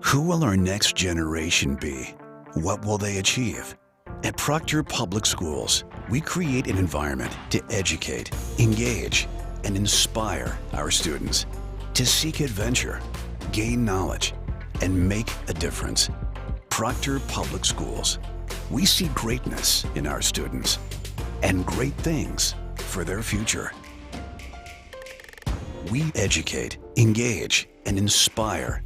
Who will our next generation be? What will they achieve? At Proctor Public Schools, we create an environment to educate, engage, and inspire our students to seek adventure, gain knowledge, and make a difference. Proctor Public Schools. We see greatness in our students and great things for their future. We educate, engage, and inspire.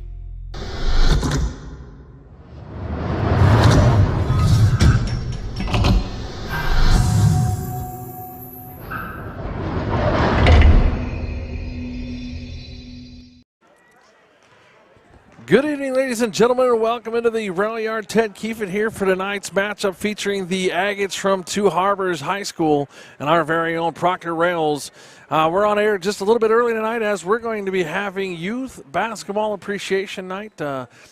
Good evening, ladies and gentlemen, and welcome into the Rail Yard. Ted Keefe here for tonight's matchup featuring the Agates from Two Harbors High School and our very own Proctor Rails. We're on air just a little bit early tonight as we're going to be having Youth Basketball Appreciation Night.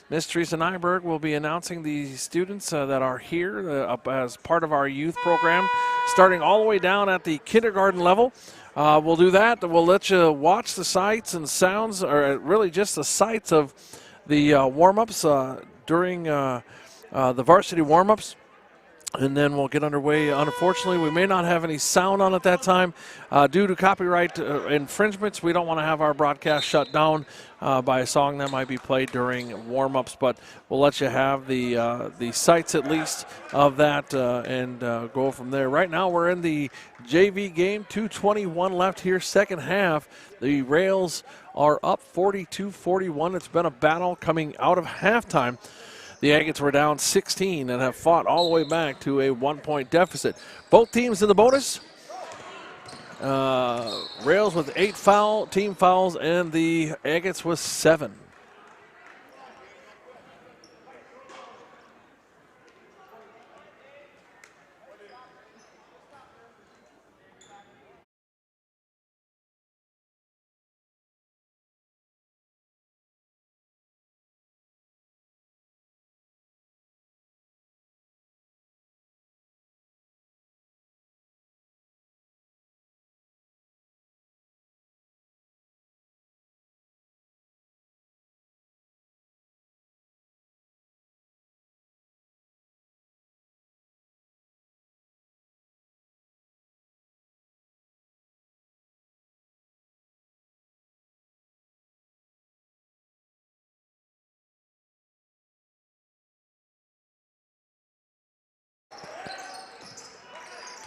Miss Teresa Nyberg will be announcing the students that are here as part of our youth program, starting all the way down at the kindergarten level. We'll do that. We'll let you watch the sights and sounds, or really just the sights of the warm-ups during the varsity warm-ups, and then we'll get underway. Unfortunately, we may not have any sound on at that time due to copyright infringements. We don't want to have our broadcast shut down by a song that might be played during warm-ups, but we'll let you have the sights at least of that and go from there. Right now we're in the JV game, 2:21 left here, second half. The Rails are up 42-41. It's been a battle coming out of halftime. The Agates were down 16 and have fought all the way back to a 1-point deficit. Both teams in the bonus. Rails with 8 team fouls, and the Agates with 7.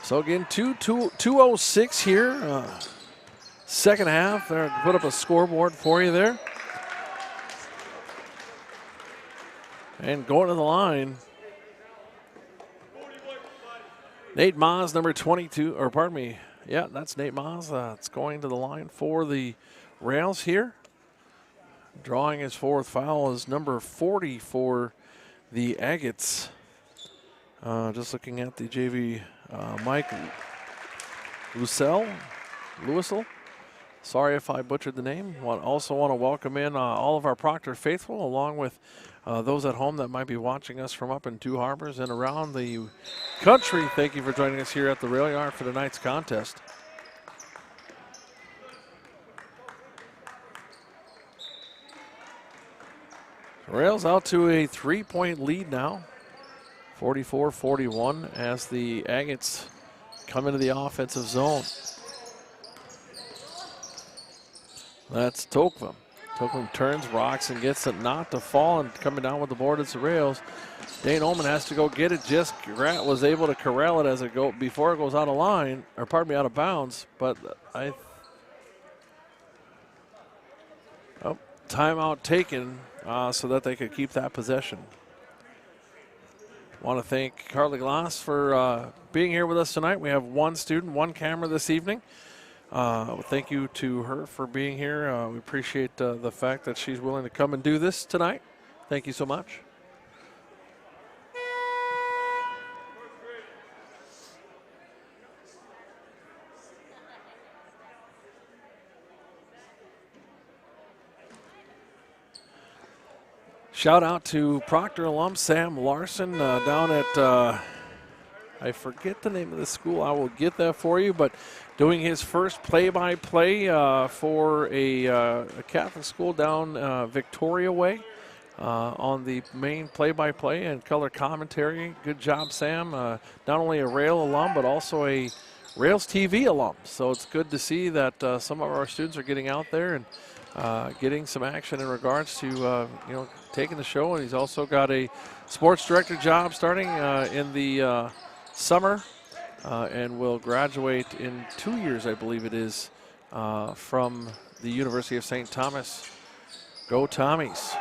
So again, 2:06 here. Second half. There, put up a scoreboard for you there. And going to the line, Nate Maas, number 22, or pardon me, yeah, that's Nate Maas. It's going to the line for the Rails here. Drawing his fourth foul is number 40 for the Agates. Just looking at the JV, Mike Louisel. Sorry if I butchered the name. Also want to welcome in all of our Proctor faithful, along with those at home that might be watching us from up in Two Harbors and around the country. Thank you for joining us here at the Rail Yard for tonight's contest. Rails out to a 3-point lead now. 44-41 as the Agates come into the offensive zone. That's Tokvam. Tokvam turns, rocks, and gets it not to fall, and coming down with the board it's the Rails. Dane Ullman has to go get it. Just was able to corral it as it before it goes out of line, or pardon me, out of bounds. But timeout taken so that they could keep that possession. Want to thank Carly Glass for being here with us tonight. We have one student, one camera this evening. Thank you to her for being here. We appreciate the fact that she's willing to come and do this tonight. Thank you so much. Shout out to Proctor alum Sam Larson down at, I forget the name of the school. I will get that for you, but doing his first play-by-play for a Catholic school down Victoria Way. on the main play-by-play and color commentary. Good job, Sam. Not only a Rail alum, but also a Rails TV alum. So it's good to see that some of our students are getting out there and getting some action in regards to taking the show. And he's also got a sports director job starting in the summer, and will graduate in 2 years, I believe it is, from the University of St. Thomas. Go Tommies.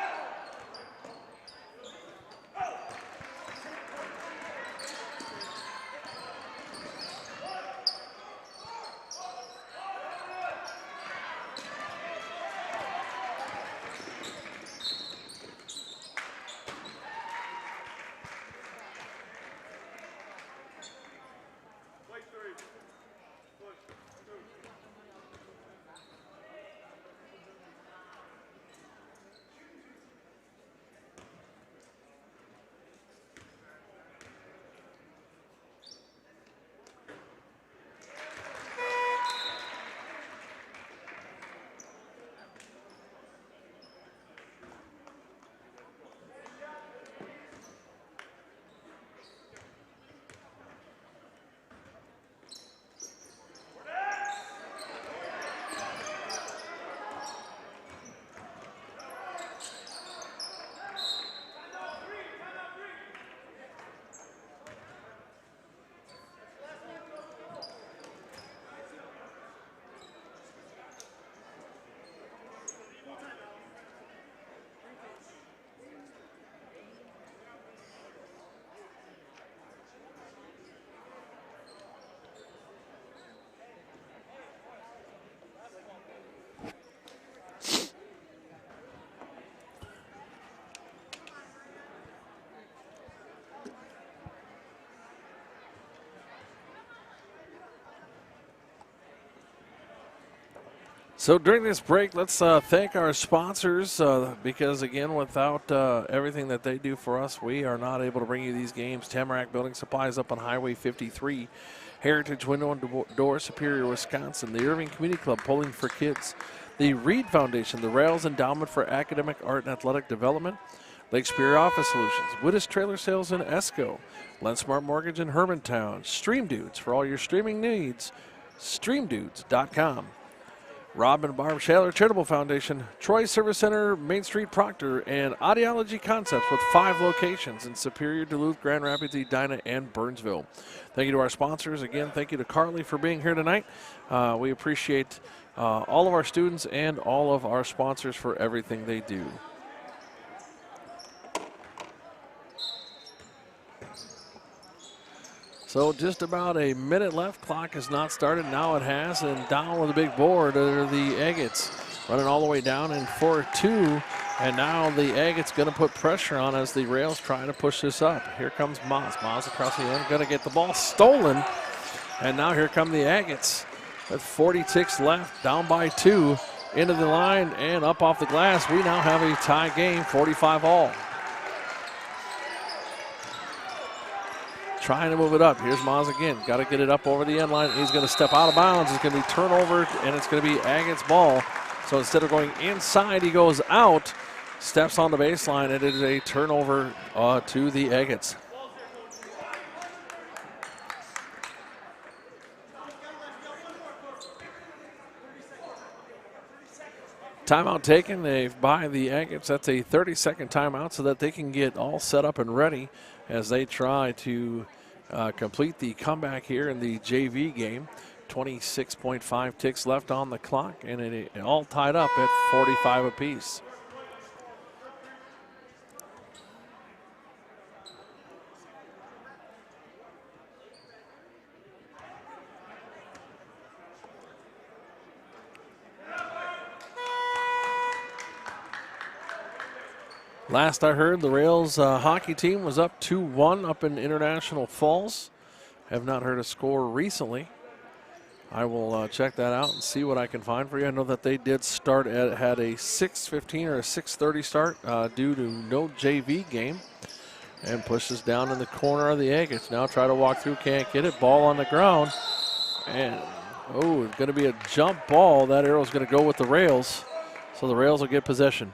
So during this break, let's thank our sponsors because, again, without everything that they do for us, we are not able to bring you these games. Tamarack Building Supplies up on Highway 53, Heritage Window and Door, Superior, Wisconsin, the Irving Community Club, Pulling for Kids, the Reed Foundation, the Rails Endowment for Academic, Art, and Athletic Development, Lake Superior Office Solutions, Wittes Trailer Sales in Esco, Lensmart Mortgage in Hermantown, Stream Dudes for all your streaming needs, streamdudes.com. Rob and Barb Shaler Charitable Foundation, Troy Service Center, Main Street Proctor, and Audiology Concepts with 5 locations in Superior, Duluth, Grand Rapids, Edina, and Burnsville. Thank you to our sponsors. Again, thank you to Carly for being here tonight. We appreciate all of our students and all of our sponsors for everything they do. So just about a minute left. Clock has not started. Now it has. And down with a big board are the Agates. Running all the way down in 4-2. And now the Agates going to put pressure on as the Rails try to push this up. Here comes Moz. Moz across the end. Going to get the ball stolen. And now here come the Agates. With 40 ticks left. Down by 2. Into the line and up off the glass. We now have a tie game. 45 all. Trying to move it up. Here's Moz again. Got to get it up over the end line. He's going to step out of bounds. It's going to be turnover, and it's going to be Agates' ball. So instead of going inside, he goes out, steps on the baseline, and it is a turnover to the Agates. Timeout taken by the Agates. That's a 30-second timeout so that they can get all set up and ready as they try to complete the comeback here in the JV game. 26.5 ticks left on the clock, and it all tied up at 45 apiece. Last I heard, the Rails hockey team was up 2-1 up in International Falls. Have not heard a score recently. I will check that out and see what I can find for you. I know that they did start had a 6:15 or a 6:30 start due to no JV game, and pushes down in the corner of the Agates. Now try to walk through, can't get it. Ball on the ground, and it's going to be a jump ball. That arrow is going to go with the Rails, so the Rails will get possession.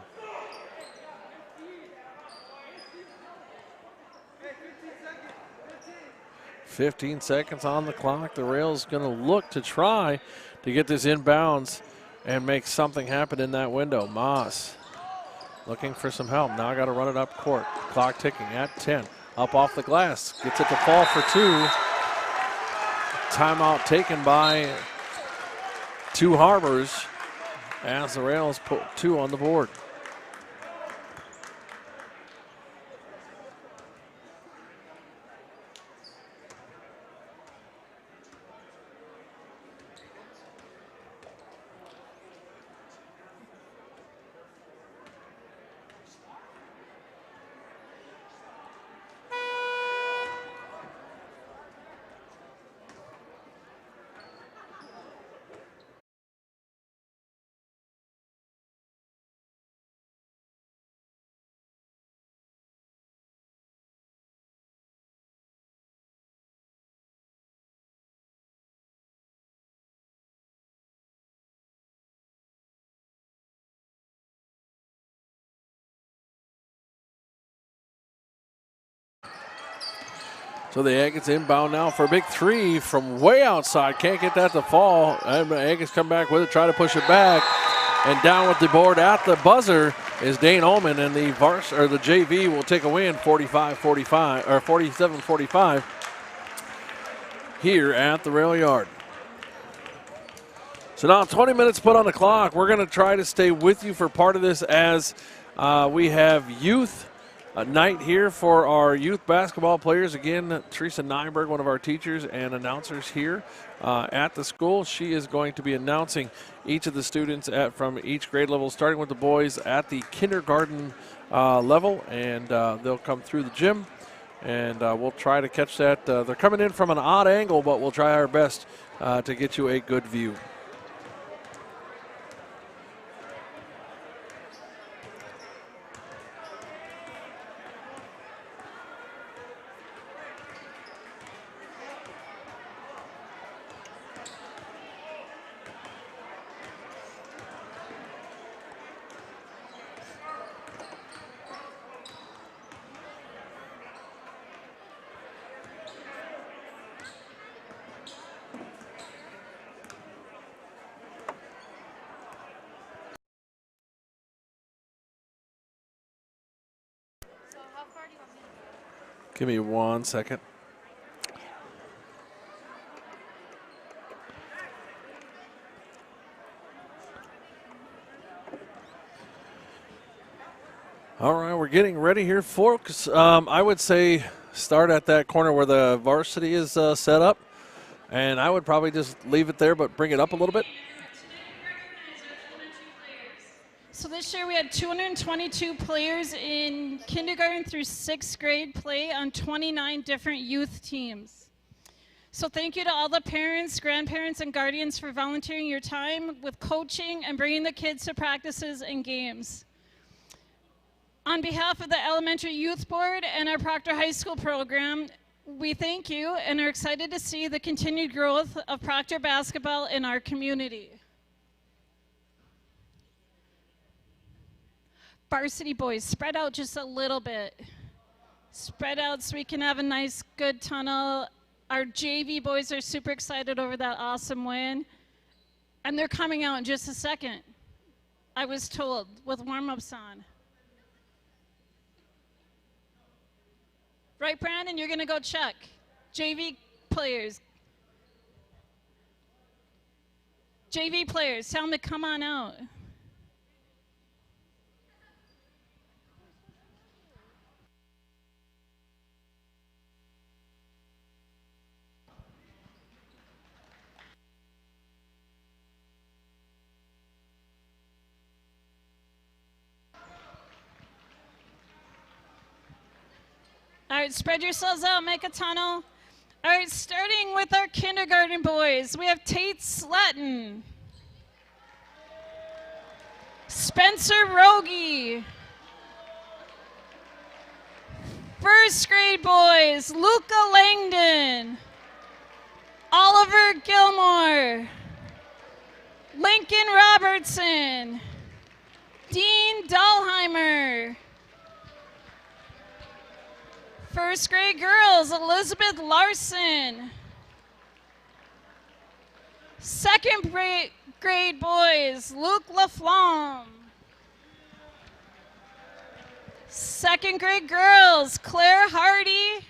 15 seconds on the clock. The Rails going to look to try to get this inbounds and make something happen in that window. Moss looking for some help. Now got to run it up court. Clock ticking at 10. Up off the glass. Gets it to fall for 2. Timeout taken by Two Harbors as the Rails put 2 on the board. So the Agates inbound now for a big 3 from way outside. Can't get that to fall. And the Agates come back with it, try to push it back. And down with the board at the buzzer is Dane Ullman, and the JV will take a win 45-45 or 47-45 here at the Rail Yard. So now 20 minutes put on the clock. We're going to try to stay with you for part of this as we have youth night here for our youth basketball players. Again, Teresa Nyberg, one of our teachers and announcers here at the school. She is going to be announcing each of the students from each grade level, starting with the boys at the kindergarten level, and they'll come through the gym, and we'll try to catch that. They're coming in from an odd angle, but we'll try our best to get you a good view. Give me 1 second. All right, we're getting ready here, folks. I would say start at that corner where the varsity is set up, and I would probably just leave it there but bring it up a little bit. So this year we had 222 players in kindergarten through 6th grade play on 29 different youth teams. So thank you to all the parents, grandparents, and guardians for volunteering your time with coaching and bringing the kids to practices and games. On behalf of the Elementary Youth Board and our Proctor High School program, we thank you and are excited to see the continued growth of Proctor basketball in our community. Varsity boys, spread out just a little bit. Spread out so we can have a nice, good tunnel. Our JV boys are super excited over that awesome win. And they're coming out in just a second, I was told, with warm-ups on. Right, Brandon? You're going to go check. JV players. JV players, tell them to come on out. All right, spread yourselves out, make a tunnel. All right, starting with our kindergarten boys, we have Tate Slatton, Spencer Rogie. First grade boys, Luca Langdon, Oliver Gilmore, Lincoln Robertson, Dean Dahlheimer. First grade girls, Elizabeth Larson. Second grade boys, Luke Laflamme. Second grade girls, Claire Hardy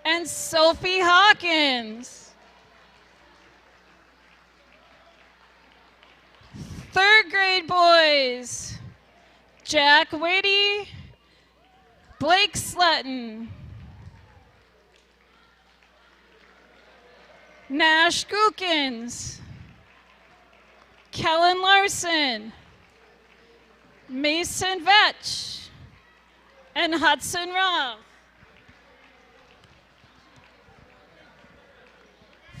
and Sophie Hawkins. Third grade boys, Jack Whitty, Blake Slutton. Nash Gookins, Kellen Larson, Mason Vetch, and Hudson Ruff.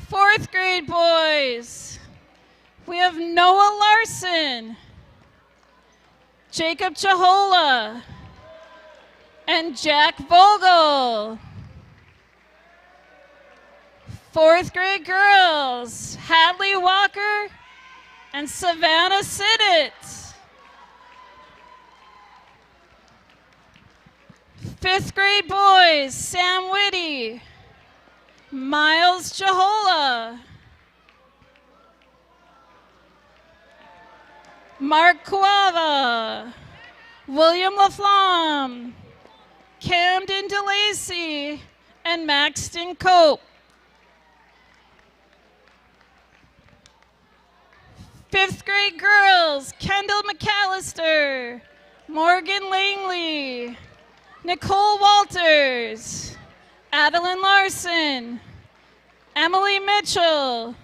Fourth grade boys, we have Noah Larson, Jacob Chahola, and Jack Vogel. Fourth grade girls, Hadley Walker and Savannah Siddett. Fifth grade boys, Sam Whitty, Miles Chahola, Mark Cuava, William Laflamme, Camden DeLacy, and Maxton Cope. Fifth grade girls, Kendall McAllister, Morgan Langley, Nicole Walters, Adeline Larson, Emily Mitchell,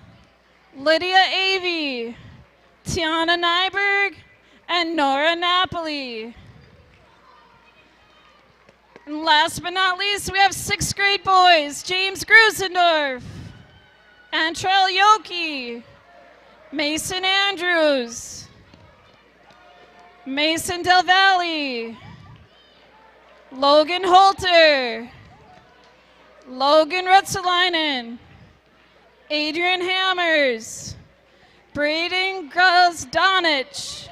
Lydia Avey, Tiana Nyberg, and Nora Napoli. And last but not least, we have sixth grade boys, James Grusendorf, Antrell Yoki, Mason Andrews, Mason Del Valle, Logan Holter, Logan Rutzelainen, Adrian Hammers, Braden Grosdonich,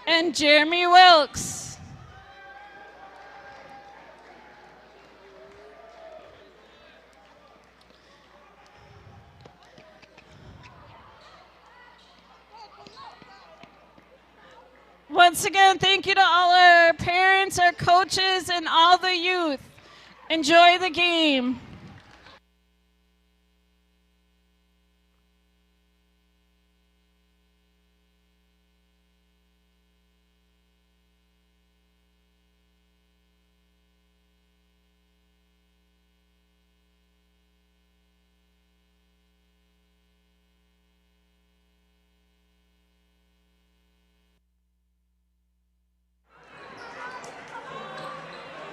and Jeremy Wilkes. Once again, thank you to all our parents, our coaches, and all the youth. Enjoy the game.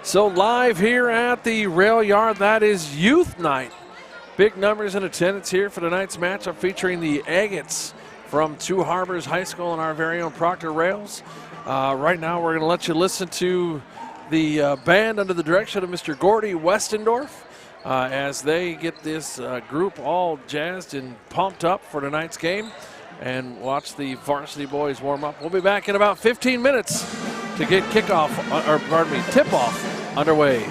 So live here at the Rail Yard, that is Youth Night. Big numbers in attendance here for tonight's matchup featuring the Agates from Two Harbors High School and our very own Proctor Rails. Right now we're going to let you listen to the band under the direction of Mr. Gordy Westendorf as they get this group all jazzed and pumped up for tonight's game, and watch the varsity boys warm up. We'll be back in about 15 minutes to get tip-off underway.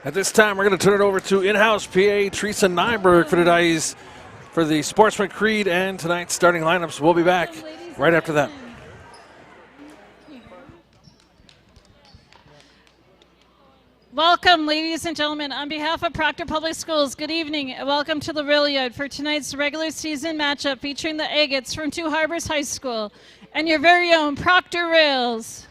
At this time, we're going to turn it over to in-house PA Teresa Nyberg for the Sportsman Creed and tonight's starting lineups. We'll be back right after that. Welcome, ladies and gentlemen. On behalf of Proctor Public Schools, good evening and welcome to the Rail Yard for tonight's regular season matchup featuring the Agates from Two Harbors High School and your very own Proctor Rails.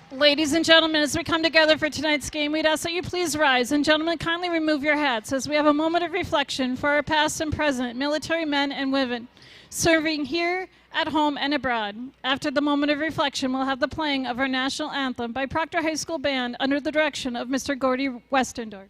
Ladies and gentlemen, as we come together for tonight's game, we'd ask that you please rise, and gentlemen, kindly remove your hats as we have a moment of reflection for our past and present military men and women serving here, at home, and abroad. After the moment of reflection, we'll have the playing of our national anthem by Proctor High School Band under the direction of Mr. Gordy Westendorf.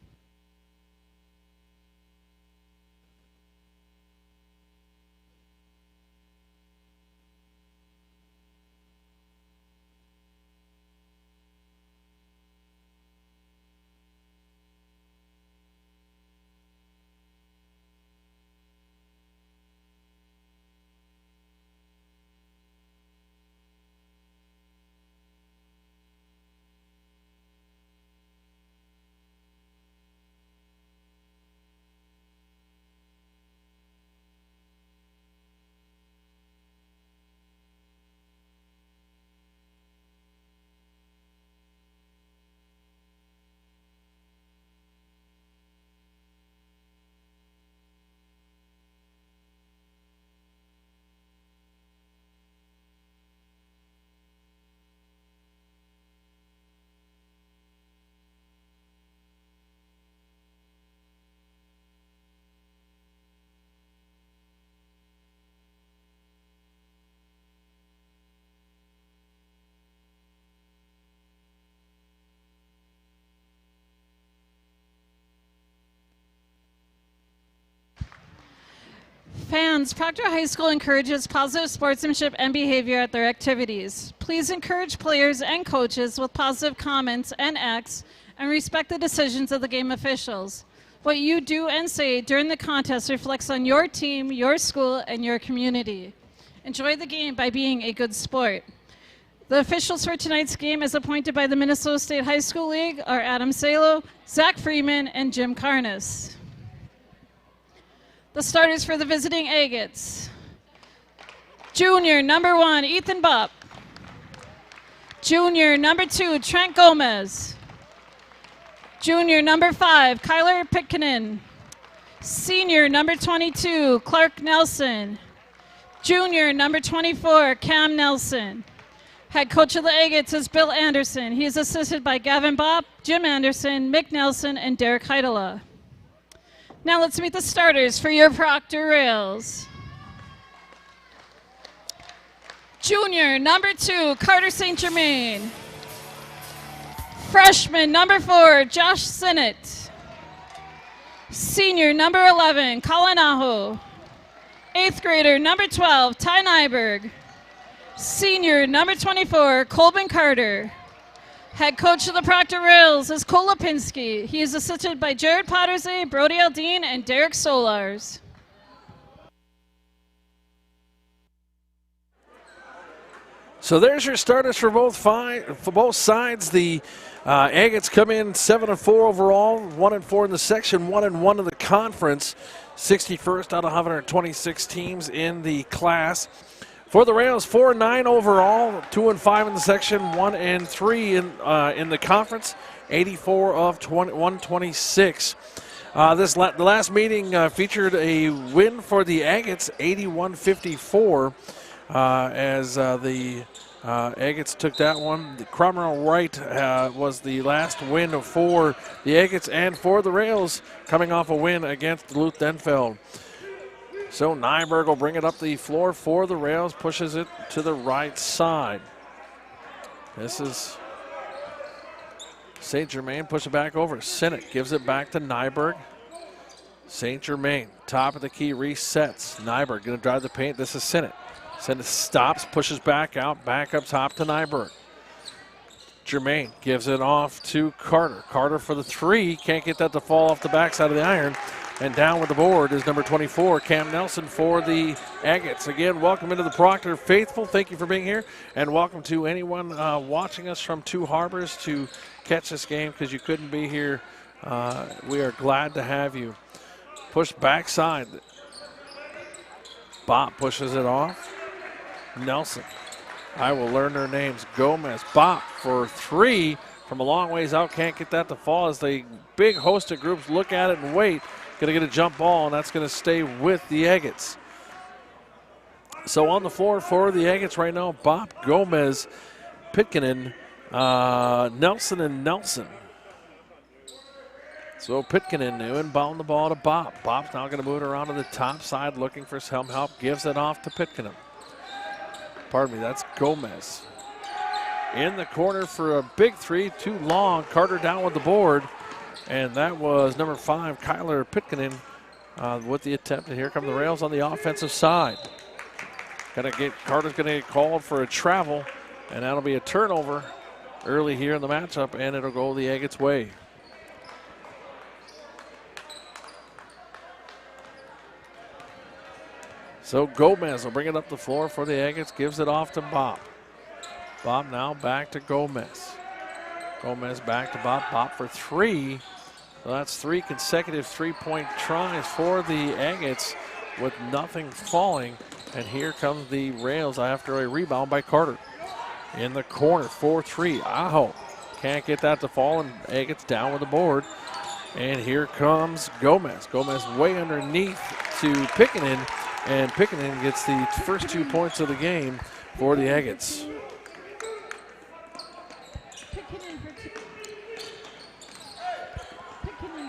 Fans, Proctor High School encourages positive sportsmanship and behavior at their activities. Please encourage players and coaches with positive comments and acts and respect the decisions of the game officials. What you do and say during the contest reflects on your team, your school, and your community. Enjoy the game by being a good sport. The officials for tonight's game, as appointed by the Minnesota State High School League, are Adam Salo, Zach Freeman, and Jim Karnas. The starters for the visiting Agates. Junior, number 1, Ethan Bupp. Junior, number 2, Trent Gomez. Junior, number 5, Kyler Pitkinen. Senior, number 22, Clark Nelson. Junior, number 24, Cam Nelson. Head coach of the Agates is Bill Anderson. He is assisted by Gavin Bopp, Jim Anderson, Mick Nelson, and Derek Heidela. Now let's meet the starters for your Proctor Rails. Junior, number 2, Carter St. Germain. Freshman, number 4, Josh Sinnott. Senior, number 11, Colin Aho. 8th grader, number 12, Ty Nyberg. Senior, number 24, Colvin Carter. Head coach of the Proctor Rails is Cole Lipinski. He is assisted by Jared Pottersay, Brody Aldine, and Derek Solars. So there's your starters for both sides. The Agates come in 7-4 overall, 1-4 in the section, 1-1 in the conference. 61st out of 126 teams in the class. For the Rails, 4-9 overall, 2-5 in the section, 1-3 in the conference, 84 of 126. The last meeting featured a win for the Agates, 81-54, as the Agates took that one. The Cromwell Wright was the last win for the Agates and for the Rails, coming off a win against Duluth Denfeld. So Nyberg will bring it up the floor for the Rails, pushes it to the right side. This is St. Germain, push it back over. Sinnott gives it back to Nyberg. St. Germain, top of the key, resets. Nyberg going to drive the paint. This is Sinnott. Sinnott stops, pushes back out, back up top to Nyberg. Germain gives it off to Carter. Carter for the 3, can't get that to fall off the backside of the iron. And down with the board is number 24, Cam Nelson for the Agates. Again, welcome into the Proctor faithful. Thank you for being here. And welcome to anyone watching us from Two Harbors to catch this game because you couldn't be here. We are glad to have you. Push backside. Bob pushes it off. Nelson. I will learn their names. Gomez. Bop for 3 from a long ways out. Can't get that to fall as the big host of groups look at it and wait. Going to get a jump ball, and that's going to stay with the Agates. So on the floor for the Agates right now, Bop, Gomez, Pitkinen, Nelson, and Nelson. So Pitkinen inbound the ball to Bop. Bop's now going to move it around to the top side, looking for some help. Gives it off to Pitkinen. Pardon me, that's Gomez. In the corner for a big 3, too long. Carter down with the board. And that was number 5, Kyler Pitkinen, with the attempt. And here come the Rails on the offensive side. Carter's going to get called for a travel, and that'll be a turnover early here in the matchup, and it'll go the Agates' way. So Gomez will bring it up the floor for the Agates, gives it off to Bob. Bob now back to Gomez. Gomez back to Bob. Bob for 3. So that's 3 consecutive three-point tries for the Agates with nothing falling. And here comes the Rails after a rebound by Carter. In the corner, 4-3. Aho can't get that to fall, and Agates down with the board. And here comes Gomez. Gomez way underneath to Pitkinen, and Pitkinen gets the first 2 points of the game for the Agates.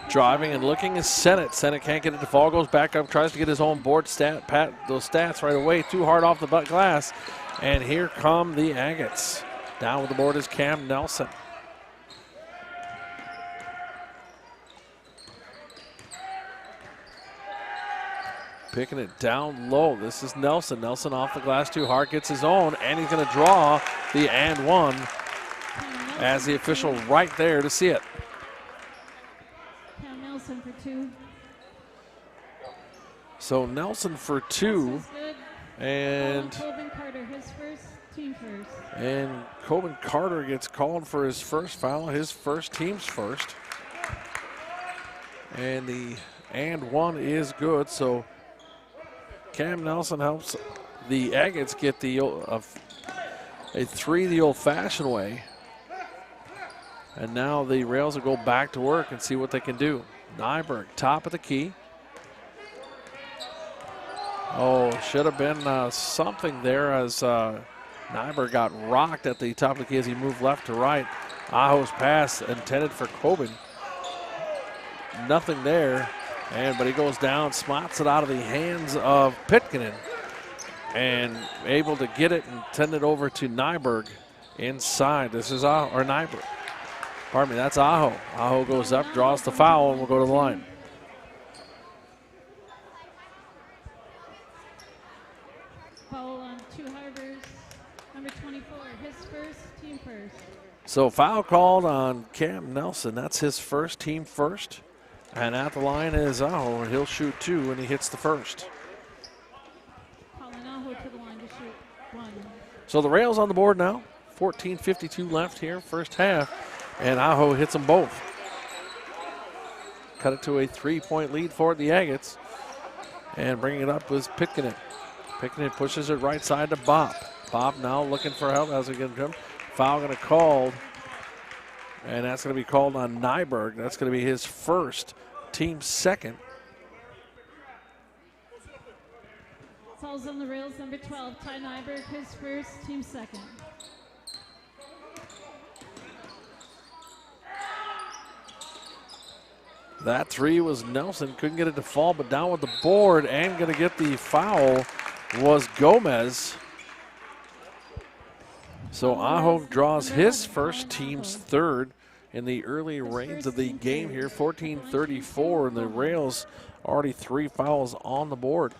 Driving and looking is Sennett. Sennett can't get it to fall, goes back up, tries to get his own board pat those stats right away. Too hard off the glass. And here come the Agates. Down with the board is Cam Nelson. Picking it down low. This is Nelson. Nelson off the glass too hard, gets his own, and he's going to draw the and one as the official right there to see it. For 2. So Nelson for 2, and Coben Carter, his first, team first. And Coben Carter gets called for his first foul, his first, team's first. And the and one is good. So Cam Nelson helps the Agates get the a 3 the old-fashioned way. And now the Rails will go back to work and see what they can do. Nyberg, top of the key. Oh, should have been something there as Nyberg got rocked at the top of the key as he moved left to right. Aho's pass intended for Coben. Nothing there, but he goes down, spots it out of the hands of Pitkinen, and able to get it and send it over to Nyberg inside. This is Nyberg. Pardon me, that's Aho. Aho goes up, draws the foul, and will go to the line. Foul on Two Harbors, number 24, his first, team first. So foul called on Cam Nelson. That's his first, team first. And at the line is Aho, and he'll shoot 2, and he hits the first. Calling Aho to the line to shoot 1. So the Rails on the board now. 14:52 left here, first half. And Aho hits them both. Cut it to a 3-point lead for the Agates. And bringing it up was Pitkinen. Pitkinen pushes it right side to Bob. Bob now looking for help as we get him. Foul going to called. And that's going to be called on Nyberg. That's going to be his first, team second. Fouls on the Rails, number 12, Ty Nyberg, his first, team second. That 3 was Nelson. Couldn't get it to fall, but down with the board and going to get the foul was Gomez. So Aho draws his first, team's third in the early reins of the game here. 14:34, and the Rails already 3 fouls on the board.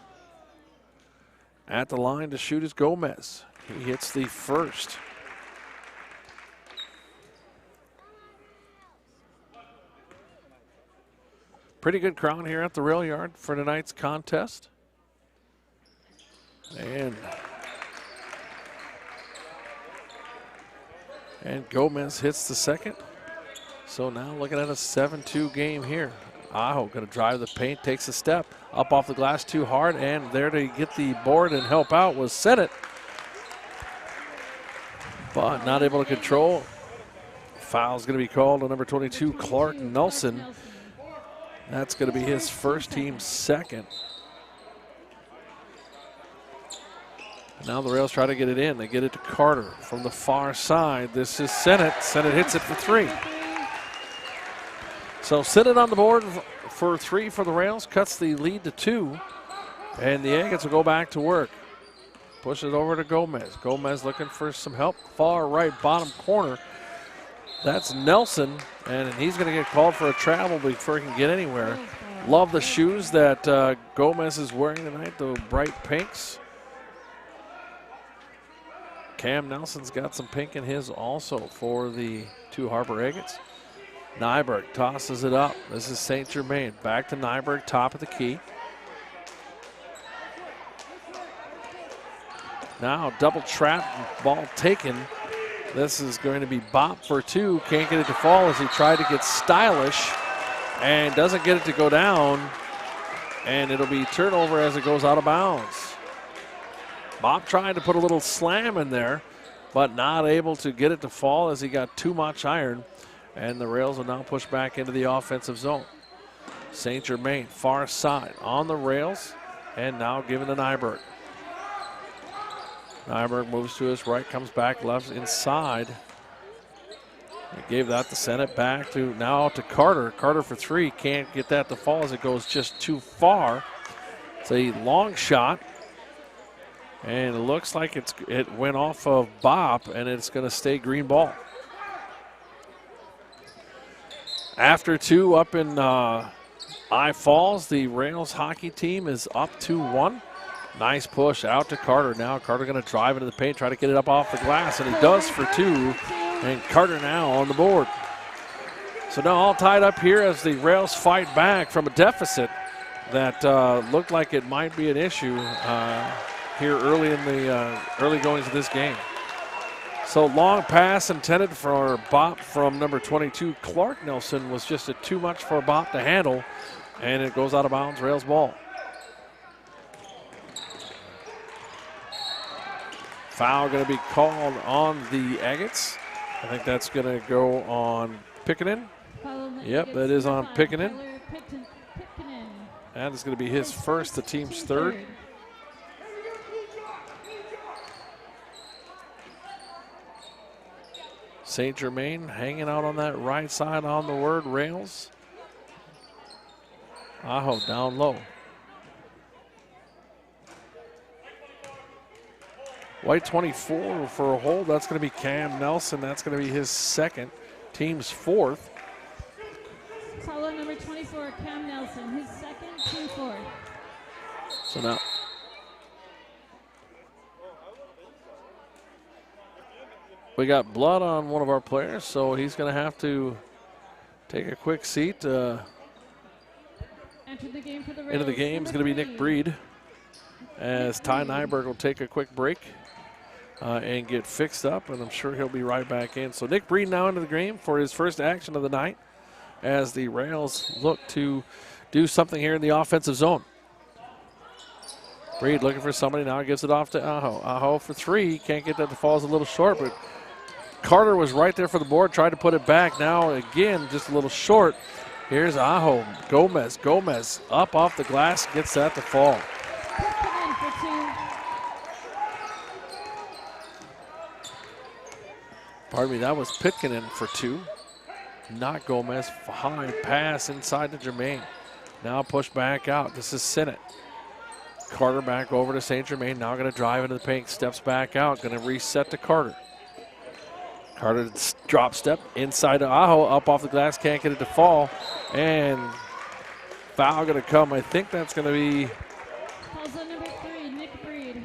At the line to shoot is Gomez. He hits the first. Pretty good crowd here at the rail yard for tonight's contest. And Gomez hits the second. So now looking at a 7-2 game here. Aho going to drive the paint, takes a step, up off the glass too hard, and there to get the board and help out was Sennett. But not able to control. Foul's going to be called on number 22, Clark Nelson. That's going to be his first, team second. Now the Rails try to get it in. They get it to Carter from the far side. This is Sennett. Sennett hits it for 3. So Sennett on the board for 3 for the Rails, cuts the lead to 2. And the Agates will go back to work. Push it over to Gomez. Gomez looking for some help. Far right bottom corner. That's Nelson, and he's going to get called for a travel before he can get anywhere. Love the shoes that Gomez is wearing tonight, the bright pinks. Cam Nelson's got some pink in his also for the 2 Harbor Agates. Nyberg tosses it up. This is St. Germain. Back to Nyberg, top of the key. Now double trap, ball taken. This is going to be Bop for 2. Can't get it to fall as he tried to get stylish and doesn't get it to go down. And it'll be turnover as it goes out of bounds. Bop trying to put a little slam in there, but not able to get it to fall as he got too much iron. And the Rails will now push back into the offensive zone. St. Germain, far side on the rails, and now given to Nyberg. Nyberg moves to his right, comes back left inside. He gave that to Sennett, back to now to Carter. Carter for 3, can't get that to fall as it goes just too far. It's a long shot, and it looks like it went off of Bop, and it's going to stay green ball. After 2 up in I Falls, the Rails hockey team is up 2-1. Nice push out to Carter. Now Carter going to drive into the paint, try to get it up off the glass, and he does for 2. And Carter now on the board. So now all tied up here as the Rails fight back from a deficit that looked like it might be an issue here early in the early goings of this game. So long pass intended for Bop from number 22, Clark Nelson, was just too much for Bop to handle, and it goes out of bounds, Rails ball. Foul going to be called on the Agates. I think that's going to go on Pickenen. Yep, that is on Pickenen. And it's going to be his first, the team's third. St. Germain hanging out on that right side on the word Rails. Aho down low. White 24 for a hold. That's going to be Cam Nelson. That's going to be his second, team's 4th. Follow number 24, Cam Nelson, his second, team 4th. So now we got blood on one of our players, so he's going to have to take a quick seat. Into the game is going to be Nick Breed, as Ty Nyberg will take a quick break and get fixed up, and I'm sure he'll be right back in. So Nick Breed now into the game for his first action of the night as the Rails look to do something here in the offensive zone. Breed looking for somebody, now gives it off to Aho. Aho for 3, can't get that to fall, is a little short, but Carter was right there for the board, tried to put it back. Now again, just a little short. Here's Aho. Gomez up off the glass, gets that to fall. Pardon me, that was Pitkinen for 2. Not Gomez. High pass inside to Germain. Now push back out. This is Sennett. Carter back over to St. Germain. Now going to drive into the paint. Steps back out. Going to reset to Carter. Carter drop step inside to Aho. Up off the glass. Can't get it to fall. And foul going to come. I think that's going to be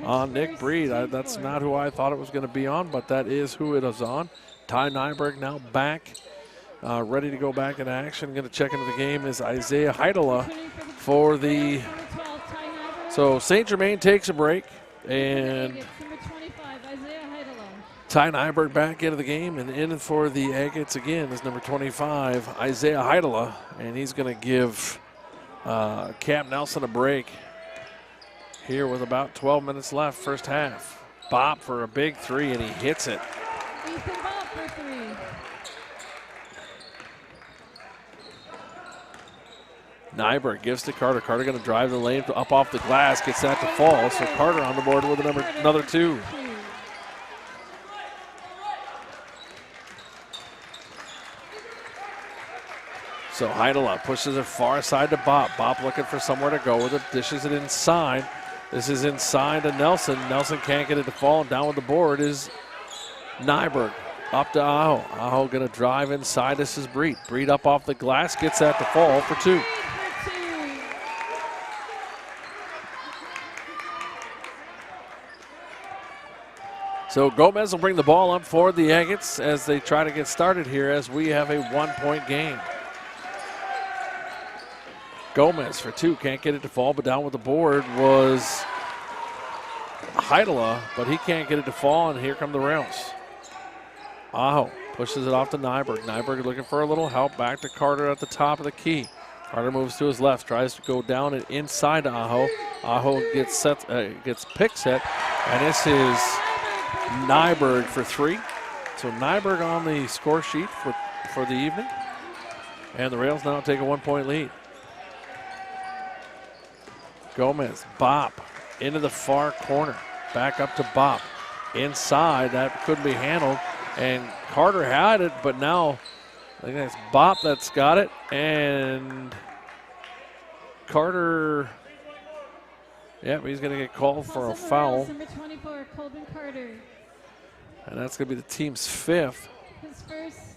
on Nick Breed. That's not who I thought it was going to be on, but that is who it is on. Ty Nyberg now back ready to go back in action. Going to check into the game is Isaiah Heidela for the. So St. Germain takes a break, and Ty Nyberg back into the game, and in for the Agates again is number 25, Isaiah Heidela, and he's going to give Cam Nelson a break here with about 12 minutes left, first half. Bop for a big three, and he hits it. Ethan Bop for three. Nyberg gives to Carter. Carter going to drive the lane up off the glass, gets that to fall. So Carter on the board with another two. So Heidela pushes it far side to Bop. Bop looking for somewhere to go with it, dishes it inside. This is inside to Nelson. Nelson can't get it to fall, and down with the board is Nyberg. Up to Aho. Aho going to drive inside. This is Breed. Breed up off the glass, gets that to fall for two. So Gomez will bring the ball up for the Agates as they try to get started here as we have a 1-point game. Gomez for two, can't get it to fall, but down with the board was Heidela, but he can't get it to fall, and here come the rails. Aho pushes it off to Nyberg. Nyberg looking for a little help, back to Carter at the top of the key. Carter moves to his left, tries to go down and inside to Aho. Aho gets pick set, and this is Nyberg for three. So Nyberg on the score sheet for the evening. And the Rails now take a 1-point lead. Gomez, Bop, into the far corner. Back up to Bop. Inside, that couldn't be handled. And Carter had it, but now I think that's Bop that's got it. And Carter, he's going to get called for a foul. Number 24, Colvin Carter. And that's going to be the team's fifth.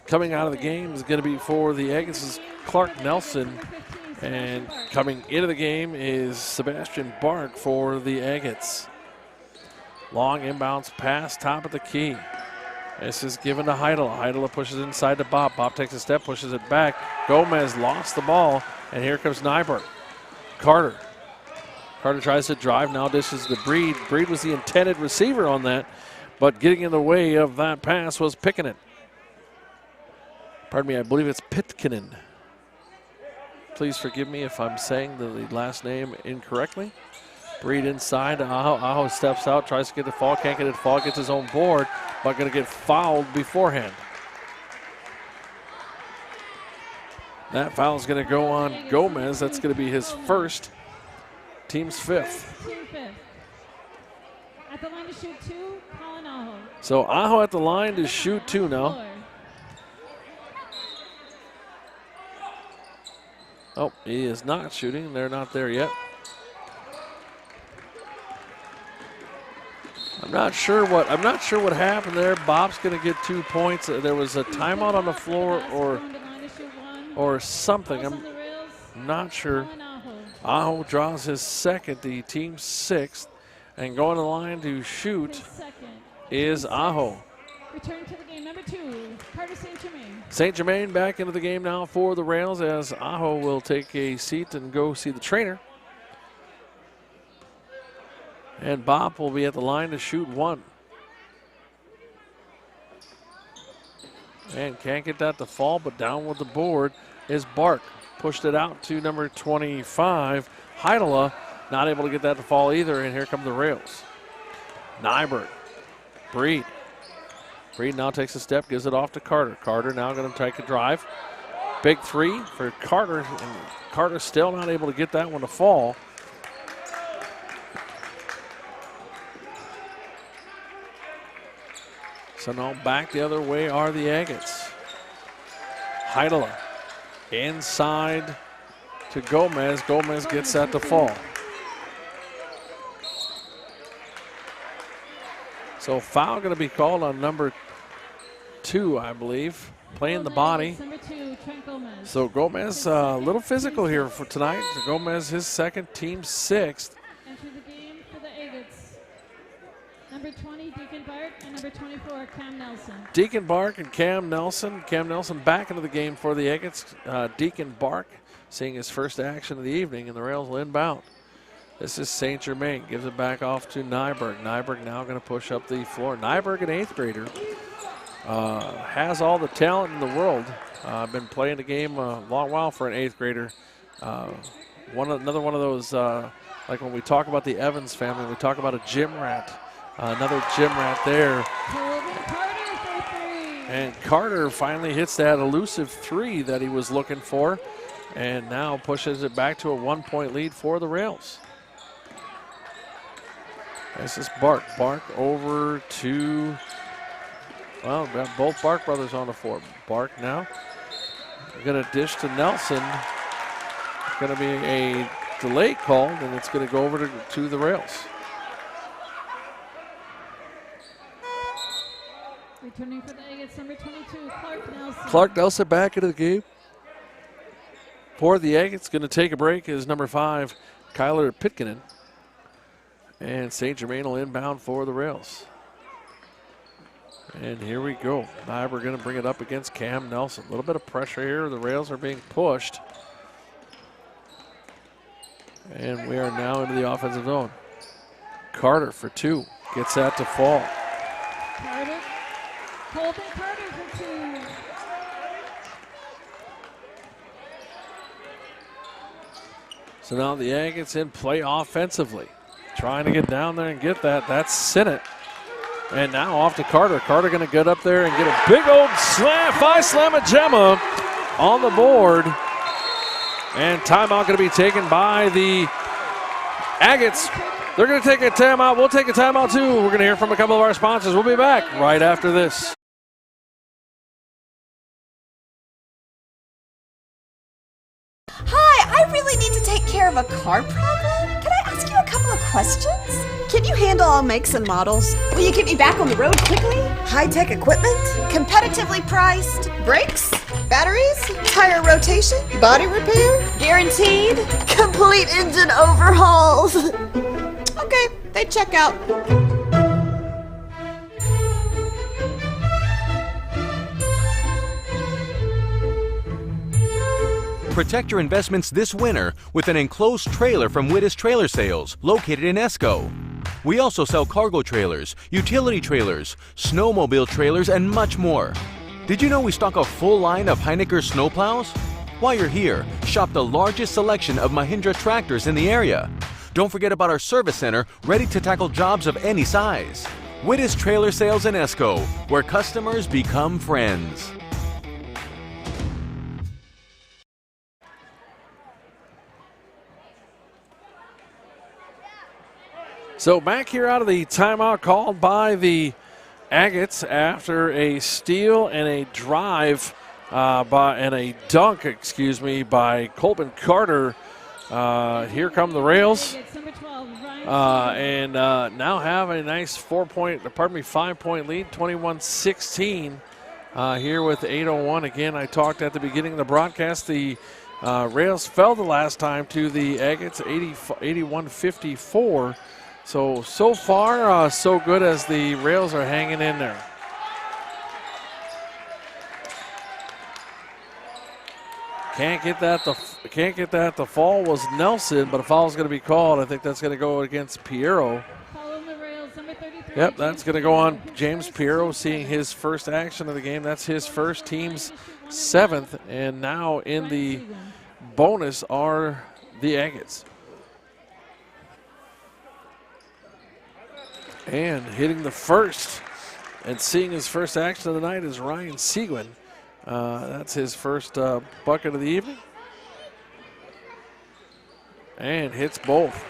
Coming out of the game is going to be for the Agates is Clark Nelson. And coming into the game is Sebastian Bark for the Agates. Long inbounds pass, top of the key. This is given to Heidela. Heidela pushes inside to Bop. Bop takes a step, pushes it back. Gomez lost the ball, and here comes Nyberg. Carter. Carter tries to drive, now dishes to Breed. Breed was the intended receiver on that, but getting in the way of that pass was Pikkinen. Pardon me, I believe it's Pitkinen. Please forgive me if I'm saying the last name incorrectly. Breed inside. Aho. Aho steps out, tries to get the fall, can't get it to fall, gets his own board, but going to get fouled beforehand. That foul is going to go on Gomez. That's going to be his first, team's fifth. At the line to shoot two, Colin Aho. So Aho at the line to shoot two now. Oh, he is not shooting. They're not there yet. I'm not sure what happened there. Bob's going to get 2 points. There was a timeout on the floor or something. I'm not sure. Aho draws his second, the team's sixth, and going to the line to shoot is Aho. Return to the game, number 2, Carter St. Germain. St. Germain back into the game now for the Rails as Aho will take a seat and go see the trainer. And Bop will be at the line to shoot one. And can't get that to fall, but down with the board is Bark. Pushed it out to number 25, Heidela. Not able to get that to fall either, and here come the Rails. Nyberg, Breed. Breed now takes a step, gives it off to Carter. Carter now going to take a drive. Big three for Carter, and Carter still not able to get that one to fall. So now back the other way are the Agates. Heidela inside to Gomez. Gomez gets that to fall. So foul going to be called on number 2, I believe, playing the body. Number 2, Trent Gomez. So Gomez a little physical here for tonight. So Gomez his second, team sixth. Enter the game for the Agates. Number 20, Deacon Bark, and number 24, Cam Nelson. Deacon Bark and Cam Nelson. Cam Nelson back into the game for the Agates. Deacon Bark seeing his first action of the evening, and the Rails will inbound. This is St. Germain. Gives it back off to Nyberg. Nyberg now going to push up the floor. Nyberg, an 8th grader, has all the talent in the world. Been playing the game a long while for an 8th grader. Another one of those, like when we talk about the Evans family, we talk about a gym rat. Another gym rat there. And Carter finally hits that elusive 3 that he was looking for, and now pushes it back to a 1-point lead for the Rails. This is Bark. Bark over to, well, both Bark brothers on the floor. Bark now going to dish to Nelson. Going to be a delay called, and it's going to go over to the Rails. Returning for the Agates, number 22, Clark Nelson. Clark Nelson back into the game for the Agates. Going to take a break is number 5, Kyler Pitkinen. And St. Germain will inbound for the Rails. And here we go. Now we're going to bring it up against Cam Nelson. A little bit of pressure here. The Rails are being pushed. And we are now into the offensive zone. Carter for 2. Gets that to fall. Carter. Colton Carter for 2. So now the Agates in play offensively. Trying to get down there and get that. That's Sinnott. And now off to Carter. Carter going to get up there and get a big old slam, 5-slam-a-gemma on the board. And timeout going to be taken by the Agates. They're going to take a timeout. We'll take a timeout too. We're going to hear from a couple of our sponsors. We'll be back right after this. Hi, I really need to take care of a car problem. Can I ask you a couple of questions? Can you handle all makes and models? Will you get me back on the road quickly? High-tech equipment? Competitively priced? Brakes? Batteries? Tire rotation? Body repair? Guaranteed? Complete engine overhauls? Okay, they check out. Protect your investments this winter with an enclosed trailer from Wittes Trailer Sales, located in Esco. We also sell cargo trailers, utility trailers, snowmobile trailers, and much more. Did you know we stock a full line of Heinecker snowplows? While you're here, shop the largest selection of Mahindra tractors in the area. Don't forget about our service center, ready to tackle jobs of any size. Wittes Trailer Sales in Esco, where customers become friends. So back here out of the timeout called by the Agates after a steal and a drive and a dunk, by Colton Carter. Here come the Rails. And now have a nice 5-point lead, 21-16 here with 8:01. Again, I talked at the beginning of the broadcast. The Rails fell the last time to the Agates, 81-54. So far, so good as the Rails are hanging in there. Can't get that the fall was Nelson, but a foul is going to be called. I think that's going to go against Piero. Yep, that's going to go on James Piero, seeing his first action of the game. That's his first, team's 7th, and now in the bonus are the Agates. And hitting the first and seeing his first action of the night is Ryan Seguin. That's his first bucket of the evening. And hits both.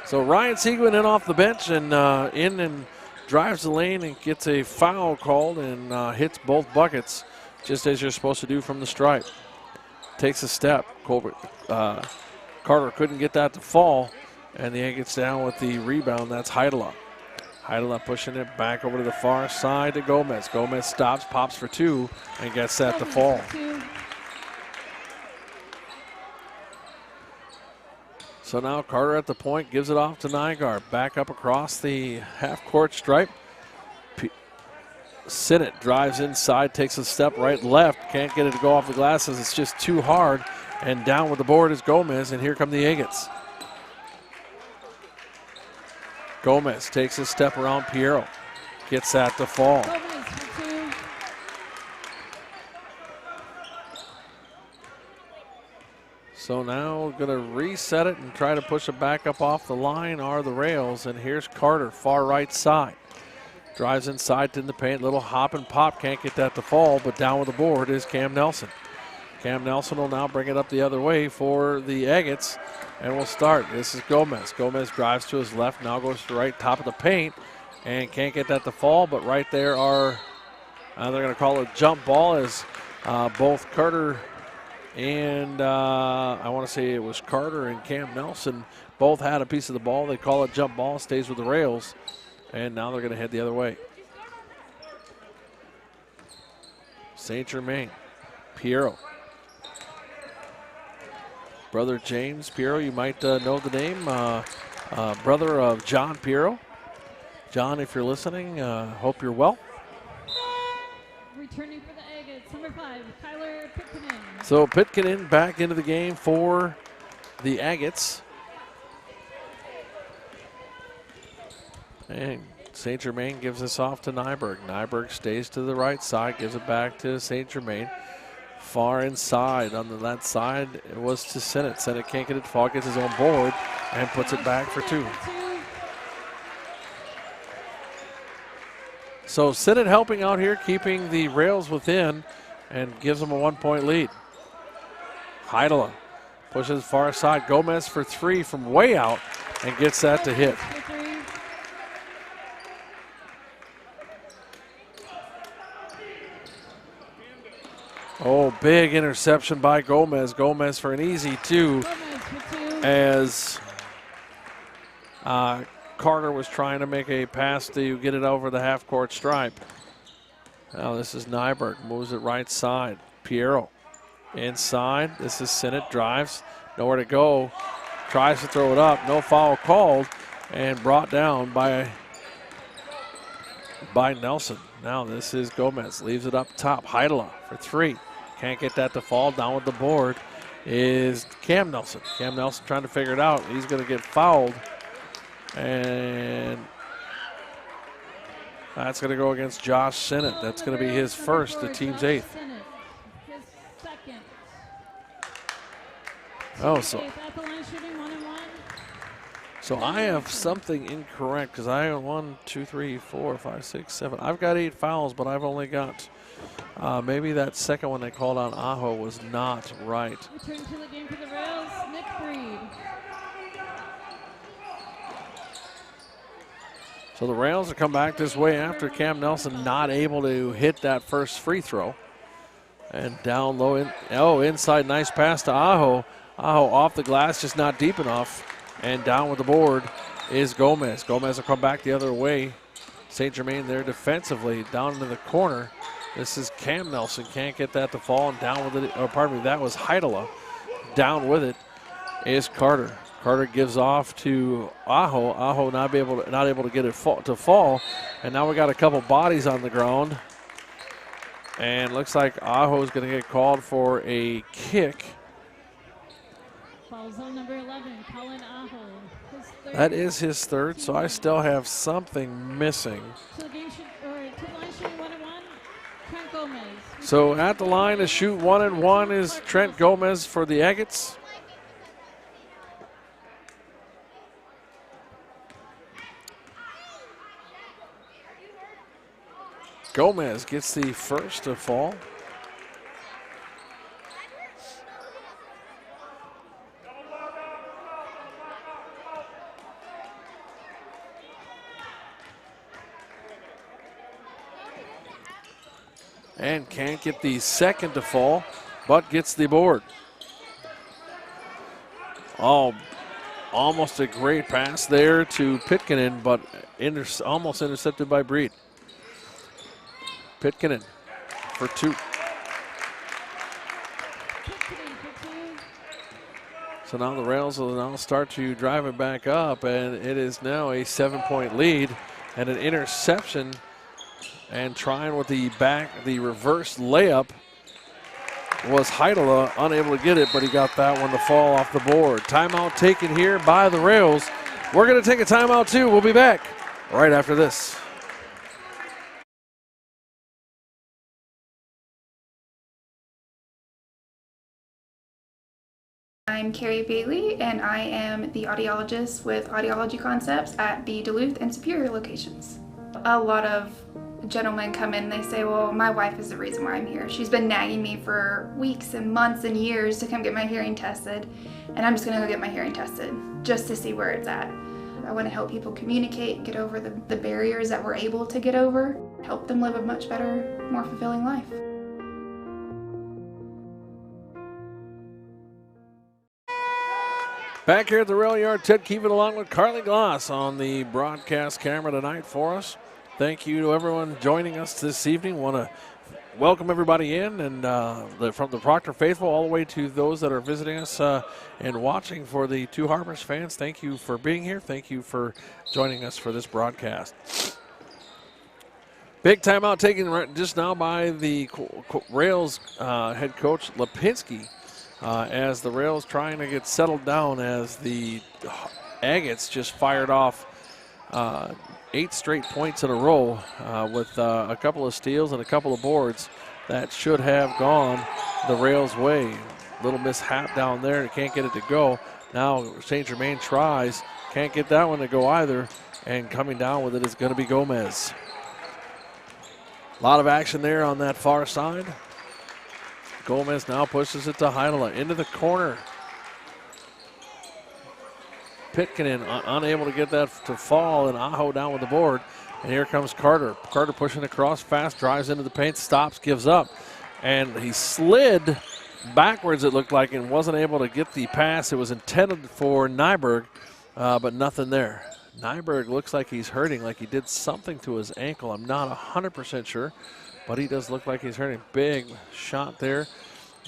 So Ryan Seguin in off the bench and in and drives the lane and gets a foul called and hits both buckets, just as you're supposed to do from the stripe. Takes a step. Carter couldn't get that to fall. And the Agates down with the rebound. That's Heidela. Heidela pushing it back over to the far side to Gomez. Gomez stops, pops for 2, and gets that to fall. So now Carter at the point, gives it off to Nygaard. Back up across the half-court stripe. Sinnott drives inside, takes a step right, left. Can't get it to go off the glasses. It's just too hard. And down with the board is Gomez, and here come the Agates. Gomez takes a step around Piero. Gets that to fall. So now going to reset it and try to push it back up off the line are the rails. And here's Carter, far right side. Drives inside in the paint, little hop and pop, can't get that to fall, but down with the board is Cam Nelson. Cam Nelson will now bring it up the other way for the Agates, and we'll start. This is Gomez. Gomez drives to his left, now goes to right, top of the paint, and can't get that to fall, but right there are, they're going to call it jump ball as both Carter and I want to say it was Carter and Cam Nelson both had a piece of the ball. They call it jump ball, stays with the rails. And now they're going to head the other way. St. Germain, Piero. Brother James Piero, you might know the name. Brother of John Piero. John, if you're listening, hope you're well. Returning for the Agates, number 5, Kyler Pitkinen. So Pitkinen back into the game for the Agates. And St. Germain gives this off to Nyberg. Nyberg stays to the right side, gives it back to St. Germain. Far inside on that side, it was to Sinnott. Sinnott can't get it to fall, gets his own board, and puts it back for 2. So Sinnott helping out here, keeping the rails within, and gives them a 1-point lead. Heidela pushes far side. Gomez for 3 from way out, and gets that to hit. Oh, big interception by Gomez. Gomez for an easy 2 as Carter was trying to make a pass to get it over the half-court stripe. Now this is Nyberg, moves it right side. Piero inside. This is Sinnott, drives, nowhere to go. Tries to throw it up, no foul called, and brought down by Nelson. Now this is Gomez, leaves it up top. Heidela for 3. Can't get that to fall. Down with the board is Cam Nelson. Cam Nelson trying to figure it out. He's going to get fouled. And that's going to go against Josh Sinnott. That's going to be his first, the team's 8th. Oh, so I have something incorrect because I have 1, 2, 3, 4, 5, 6, 7. I've got 8 fouls, but I've only got maybe that second one they called on Aho was not right. Return to the game for the Rails, Nick Breed. So the Rails will come back this way after Cam Nelson not able to hit that first free throw. And down low, inside, nice pass to Aho. Aho off the glass, just not deep enough. And down with the board is Gomez. Gomez will come back the other way. St. Germain there defensively, down into the corner. This is Cam Nelson, can't get that to fall, and down with it, that was Heidela. Down with it is Carter. Carter gives off to Aho. Aho not able to get it to fall, and now we got a couple bodies on the ground. And looks like Aho is going to get called for a kick. Foul zone number 11, Colin Aho. That is his 3rd, so I still have something missing. So the game should, or to the line shooting 1-1, Trent Gomez. So at the line to shoot 1-1 is Trent Gomez for the Agates. Gomez gets the first to fall. And can't get the second to fall, but gets the board. Oh, almost a great pass there to Pitkinen, but almost intercepted by Breed. Pitkinen for 2. So now the Rails will now start to drive it back up, and it is now a 7-point lead and an interception. And trying with the reverse layup was Heidela, unable to get it, but he got that one to fall off the board. Timeout taken here by the Rails. We're going to take a timeout too. We'll be back right after this. I'm Carrie Bailey, and I am the audiologist with Audiology Concepts at the Duluth and Superior locations. A lot of gentlemen come in and they say, well, my wife is the reason why I'm here. She's been nagging me for weeks and months and years to come get my hearing tested, and I'm just gonna go get my hearing tested just to see where it's at. I want to help people communicate, get over the barriers that we're able to get over, help them live a much better, more fulfilling life. Back here at the Rail Yard, Ted Keevan along with Carly Gloss on the broadcast camera tonight for us. Thank you to everyone joining us this evening. Want to welcome everybody in, and from the Proctor faithful all the way to those that are visiting us and watching. For the Two Harbors fans, thank you for being here. Thank you for joining us for this broadcast. Big timeout taken just now by the Rails head coach Lipinski. As the Rails trying to get settled down, as the Agates just fired off 8 straight points in a row with a couple of steals and a couple of boards that should have gone the Rails' way. Little mishap down there, can't get it to go. Now St. Germain tries, can't get that one to go either, and coming down with it is going to be Gomez. A lot of action there on that far side. Gomez now pushes it to Heidela into the corner. Pitkin unable to get that to fall, and Aho down with the board. And here comes Carter. Carter pushing across fast, drives into the paint, stops, gives up. And he slid backwards, it looked like, and wasn't able to get the pass. It was intended for Nyberg, but nothing there. Nyberg looks like he's hurting, like he did something to his ankle. I'm not 100% sure, but he does look like he's hurting. Big shot there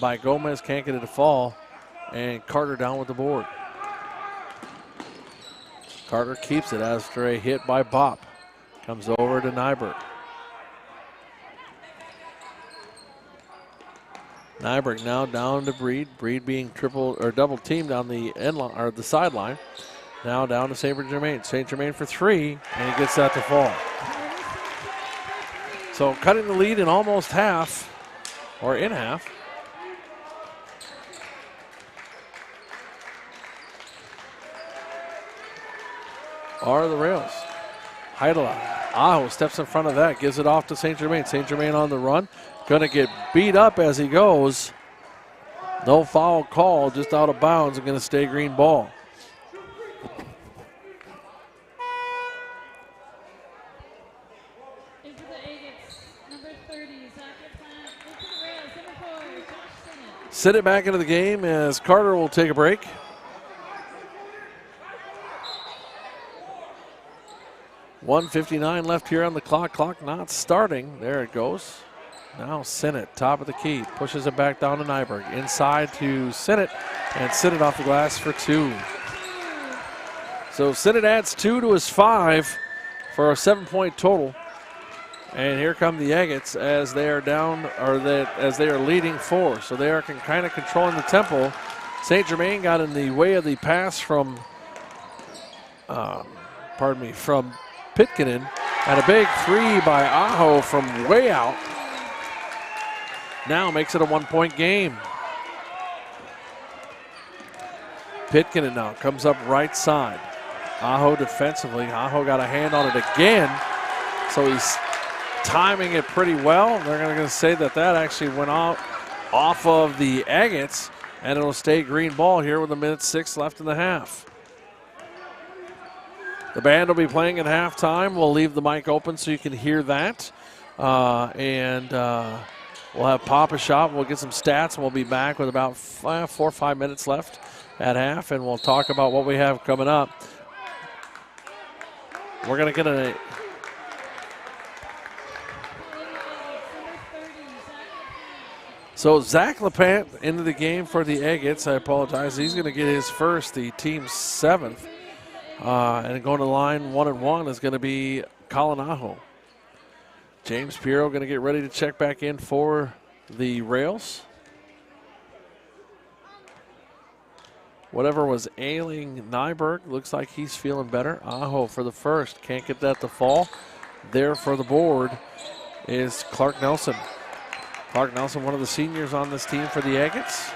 by Gomez, can't get it to fall, and Carter down with the board. Carter keeps it after a hit by Bopp. Comes over to Nyberg. Nyberg now down to Breed. Breed being double teamed on the end line, or the sideline. Now down to St. Germain. St. Germain for 3, and he gets that to fall. So cutting the lead in almost half, or in half. Are the Rails. Heidela. Aho steps in front of that, gives it off to St. Germain. St. Germain on the run. Going to get beat up as he goes. No foul call, just out of bounds, and going to stay green ball. Into the Agates, number 30, Zach Plant. Into the Rails, number 4, Josh Sinnott. Sit it back into the game as Carter will take a break. .159 left here on the clock. Clock not starting. There it goes. Now Sinnott, top of the key, pushes it back down to Nyberg. Inside to Sinnott, and Sinnott off the glass for 2. So Sinnott adds 2 to his 5 for a 7-point total. And here come the Agates as they are down, or as they are leading 4. So they are kind of controlling the tempo. St. Germain got in the way of the pass from, from Pitkinen, and a big 3 by Aho from way out. Now makes it a 1-point game. Pitkinen now comes up right side. Aho defensively. Aho got a hand on it again, so he's timing it pretty well. They're going to say that actually went out off of the Agates, and it'll stay green ball here with 1:06 left in the half. The band will be playing at halftime. We'll leave the mic open so you can hear that. We'll have Papa Shop. We'll get some stats, and we'll be back with about 4 or 5 minutes left at half, and we'll talk about what we have coming up. We're going to get a... So Zach LaPant into the game for the Agates. I apologize. He's going to get his first, the team's 7th. And going to the line 1-1 is going to be Colin Aho. James Piero going to get ready to check back in for the Rails. Whatever was ailing Nyberg, looks like he's feeling better. Aho for the first. Can't get that to fall. There for the board is Clark Nelson. Clark Nelson, one of the seniors on this team for the Agates.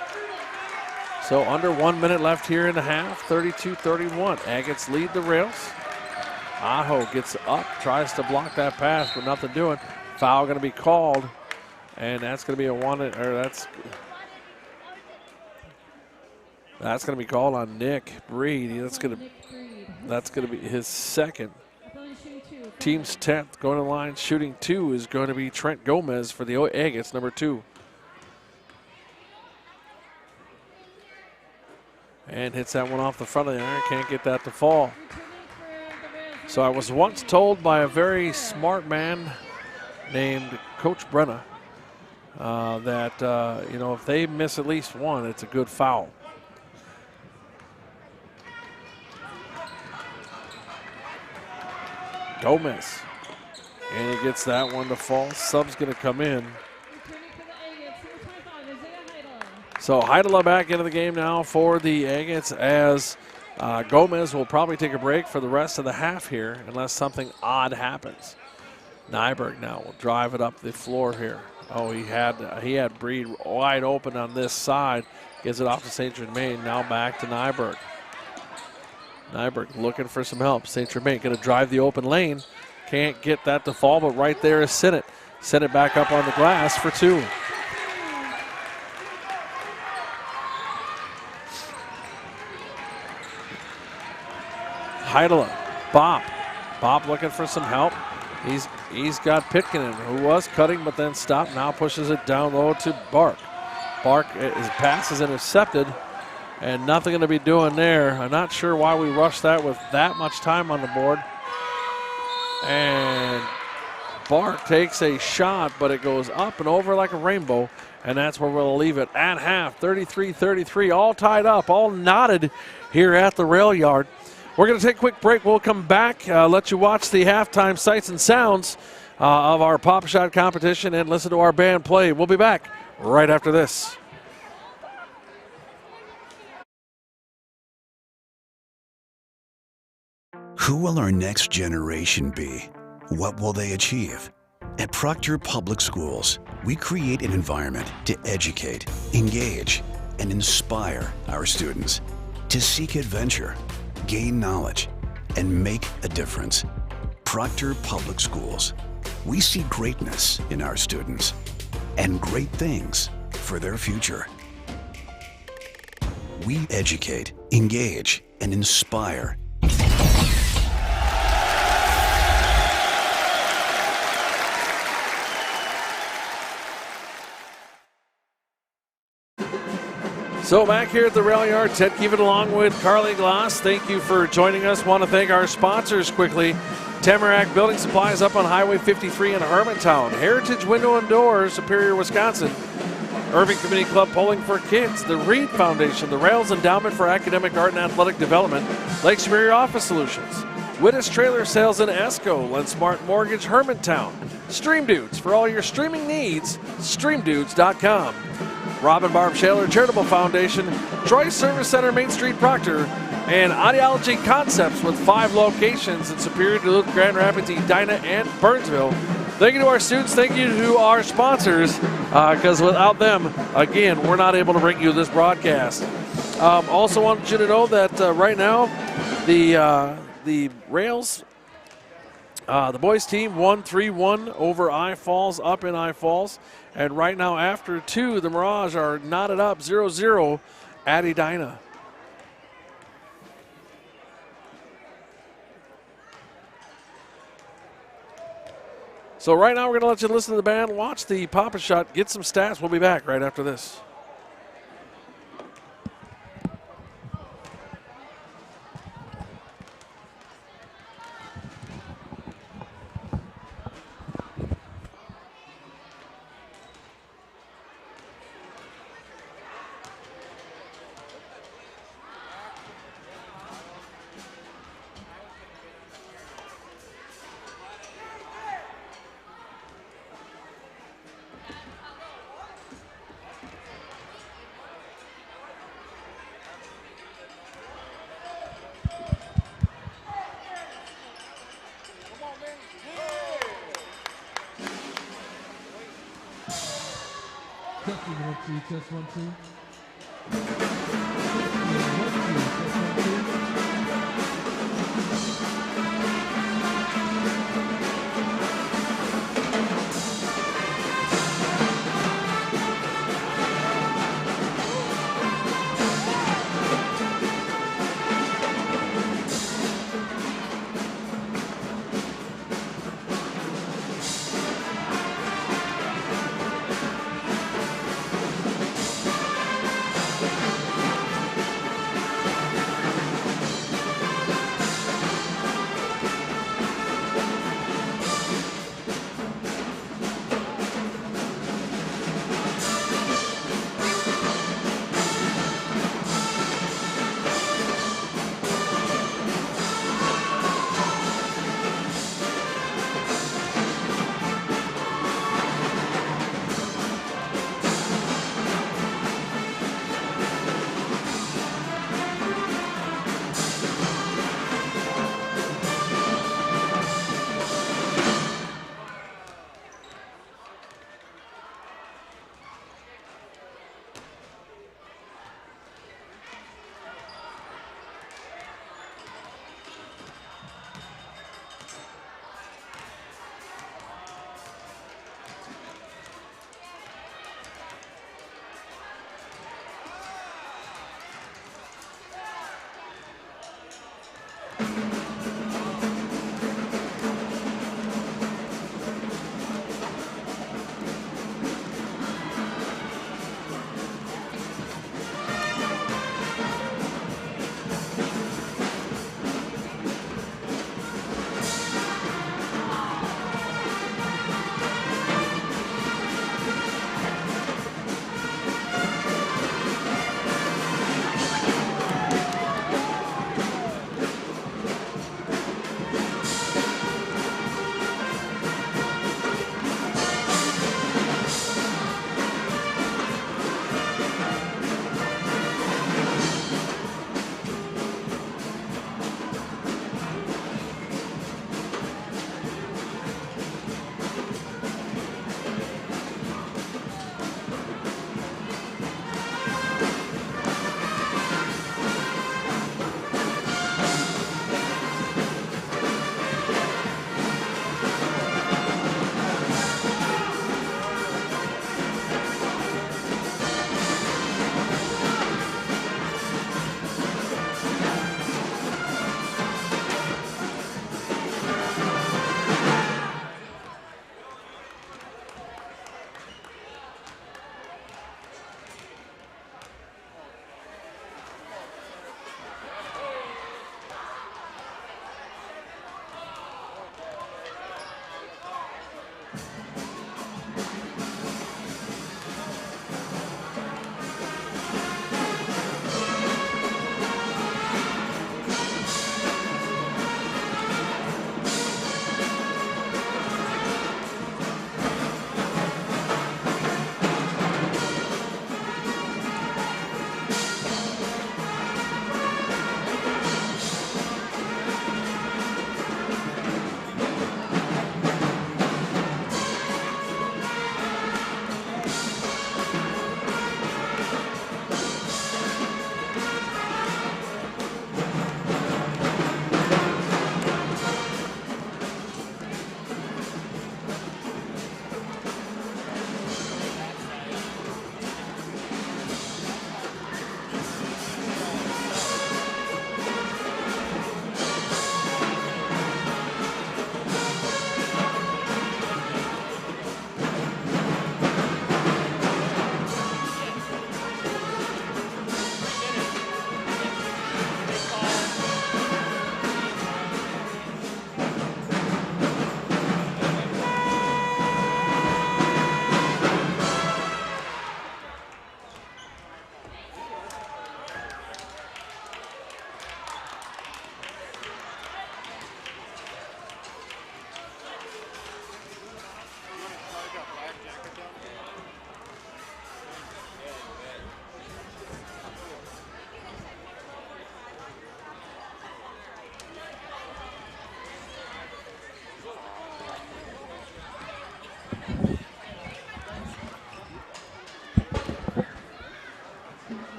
So under 1 minute left here in the half, 32-31. Agates lead the Rails. Aho gets up, tries to block that pass, but nothing doing. Foul going to be called, and that's going to be that's going to be called on Nick Breed. That's going to be his second. Team's 10th. Going to the line, shooting 2 is going to be Trent Gomez for the Agates, number 2. And hits that one off the front of the iron. Can't get that to fall. So I was once told by a very smart man named Coach Brenna that, if they miss at least one, it's a good foul. Gomez. And he gets that one to fall. Sub's going to come in. So Heidela back into the game now for the Agates as Gomez will probably take a break for the rest of the half here unless something odd happens. Nyberg now will drive it up the floor here. Oh, he had Breed wide open on this side. Gives it off to St. Germain. Now back to Nyberg. Nyberg looking for some help. St. Germain going to drive the open lane. Can't get that to fall, but right there is Sinnott. Sinnott back up on the glass for 2. Heidela, Bob looking for some help. He's got Pitkin, who was cutting but then stopped. Now pushes it down low to Bark. His pass is intercepted, and nothing going to be doing there. I'm not sure why we rushed that with that much time on the board. And Bark takes a shot, but it goes up and over like a rainbow, and that's where we'll leave it at half. 33-33, all tied up, all knotted here at the rail yard. We're going to take a quick break. We'll come back, let you watch the halftime sights and sounds of our Pop Shot competition and listen to our band play. We'll be back right after this. Who will our next generation be? What will they achieve? At Proctor Public Schools, we create an environment to educate, engage, and inspire our students to seek adventure, gain knowledge, and make a difference. Proctor Public Schools. We see greatness in our students and great things for their future. We educate, engage, and inspire. So back here at the rail yard, Ted Keevan along with Carly Gloss. Thank you for joining us. Want to thank our sponsors quickly. Tamarack Building Supplies up on Highway 53 in Hermantown. Heritage Window and Doors, Superior, Wisconsin. Irving Community Club Polling for Kids. The Reed Foundation. The Rails Endowment for Academic, Art, and Athletic Development. Lake Superior Office Solutions. Wittes Trailer Sales in Esco. LendSmart Mortgage, Hermantown. Stream Dudes. For all your streaming needs, streamdudes.com. Robin Barb Shaler Charitable Foundation, Troy Service Center, Main Street, Proctor, and Audiology Concepts with 5 locations in Superior, Duluth, Grand Rapids, Edina, and Burnsville. Thank you to our students. Thank you to our sponsors, because without them, again, we're not able to bring you this broadcast. Also wanted you to know that right now, the Rails, the boys team won 3-1 over I Falls, up in I Falls. And right now, after 2, the Mirage are knotted up 0-0 at Edina. So right now, we're going to let you listen to the band, watch the Papa Shot, get some stats. We'll be back right after this. Testing 1 2, test 1 2. 1 2, test 1 2.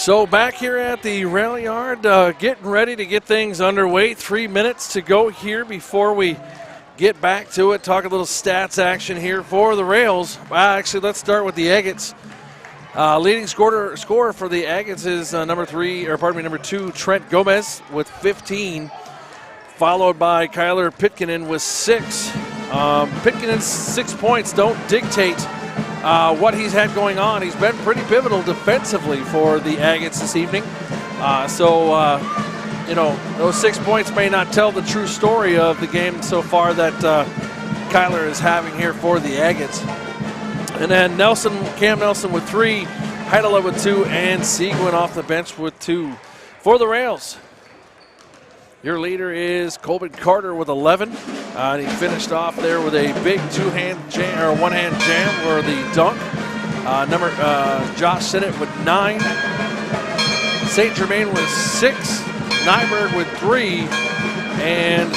So back here at the rail yard, getting ready to get things underway. 3 minutes to go here before we get back to it. Talk a little stats action here for the Rails. Actually, let's start with the Agates. Leading scorer for the Agates is number 2, Trent Gomez with 15, followed by Kyler Pitkinen with 6. Pitkinen's 6 points don't dictate what he's had going on. He's been pretty pivotal defensively for the Agates this evening. Those 6 points may not tell the true story of the game so far that Kyler is having here for the Agates. And then Cam Nelson with 3, Heidela with 2, and Seguin off the bench with 2. For the Rails, your leader is Colby Carter with 11. And he finished off there with a big one-hand jam for the dunk. Josh Sinnott with 9. St. Germain with 6. Nyberg with 3. And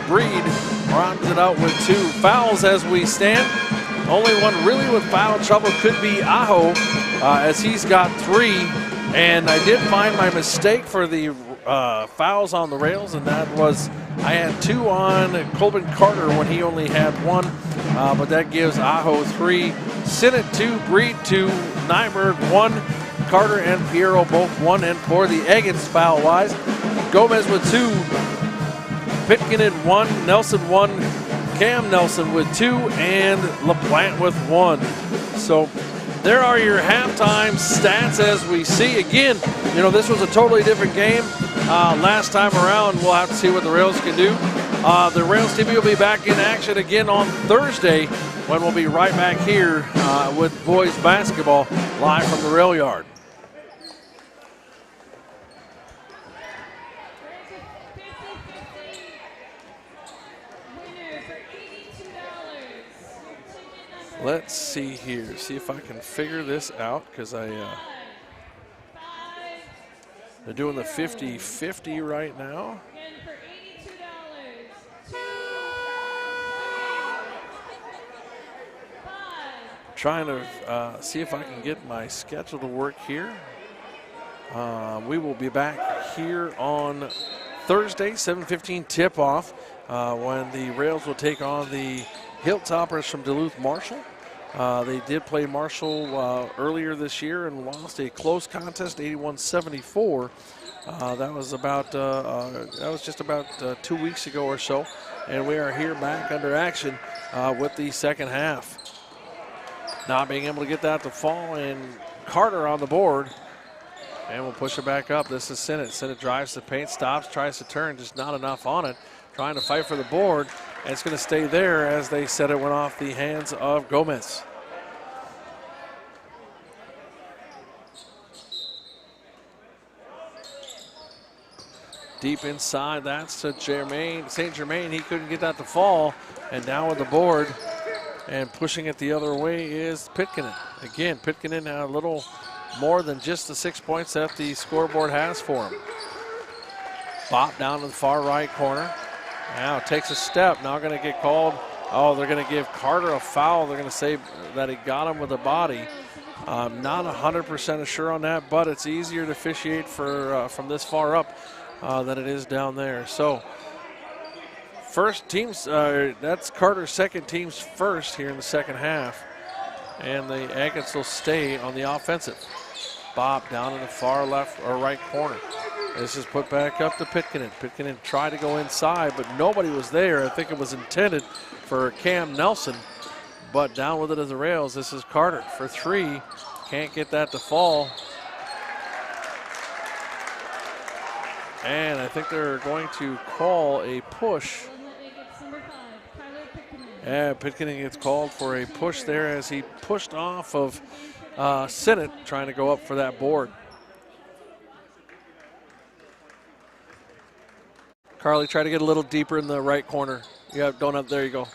Breed rounds it out with 2 fouls as we stand. Only one really with foul trouble could be Aho, as he's got 3. And I did find my mistake for the fouls on the Rails, and that was I had 2 on Colby Carter when he only had 1, but that gives Aho 3, Sinnott 2, Breed 2, Nyberg 1, Carter and Piero both 1, and for the Agates foul-wise, Gomez with 2, Pitkinen 1, Nelson 1, Cam Nelson with 2, and LaPlante with 1. So there are your halftime stats as we see. Again, this was a totally different game. Last time around, we'll have to see what the Rails can do. The Rails TV will be back in action again on Thursday when we'll be right back here with boys basketball live from the rail yard. Let's see here, see if I can figure this out, because they're doing the 50-50 right now. Trying to see if I can get my schedule to work here. We will be back here on Thursday, 7:15 tip-off, when the Rails will take on the Hilltoppers from Duluth Marshall. They did play Marshall earlier this year and lost a close contest, 81-74. That was just about 2 weeks ago or so, and we are here back under action with the second half. Not being able to get that to fall, and Carter on the board, and we'll push it back up. This is Sinnott. Sinnott drives the paint, stops, tries to turn, just not enough on it. Trying to fight for the board, and it's going to stay there as they said it went off the hands of Gomez. Deep inside, that's to St. Germain. He couldn't get that to fall, and down with the board and pushing it the other way is Pitkinen. Again, Pitkinen had a little more than just the 6 points that the scoreboard has for him. Bop down to the far right corner. Now takes a step, now going to get called. Oh, they're going to give Carter a foul. They're going to say that he got him with the body. Not 100% sure on that, but it's easier to officiate from this far up than it is down there. So first teams, that's Carter's second team's first here in the second half. And the Agates will stay on the offensive. Bob down in the far left or right corner. This is put back up to Pitkinen. Pitkinen tried to go inside, but nobody was there. I think it was intended for Cam Nelson, but down with it as the Rails. This is Carter for 3. Can't get that to fall. And I think they're going to call a push. Yeah, Pitkinen gets called for a push there as he pushed off of Sinnott trying to go up for that board. Carly, try to get a little deeper in the right corner. Yeah, don't there you go.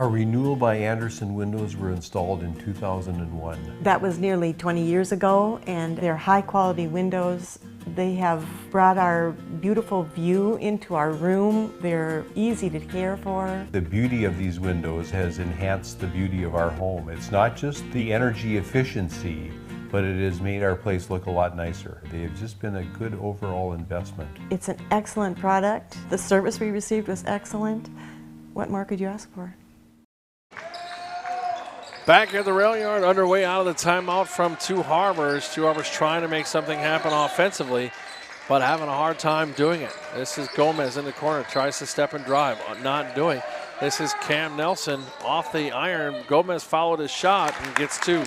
Our renewal by Anderson windows were installed in 2001. That was nearly 20 years ago, and they're high-quality windows. They have brought our beautiful view into our room. They're easy to care for. The beauty of these windows has enhanced the beauty of our home. It's not just the energy efficiency, but it has made our place look a lot nicer. They have just been a good overall investment. It's an excellent product. The service we received was excellent. What more could you ask for? Back at the rail yard, underway out of the timeout from Two Harbors. Two Harbors trying to make something happen offensively, but having a hard time doing it. This is Gomez in the corner, tries to step and drive, not doing. This is Cam Nelson off the iron. Gomez followed his shot and gets two.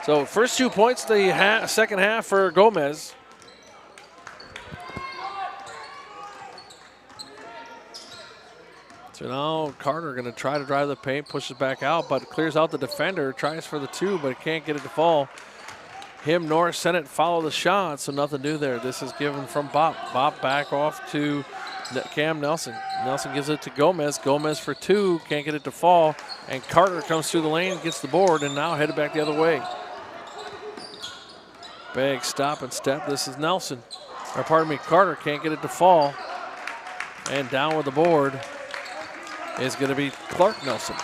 So first 2 points the second half for Gomez. So now Carter going to try to drive the paint, pushes back out, but clears out the defender, tries for the two, but can't get it to fall. Him nor Sennett follow the shot, so nothing new there. This is given from Bop. Bop back off to Cam Nelson. Nelson gives it to Gomez. Gomez for two, can't get it to fall, and Carter comes through the lane, gets the board, and now headed back the other way. Big stop and step. This is Nelson. Or pardon me, Carter can't get it to fall, and down with the board is going to be Clark Nelson.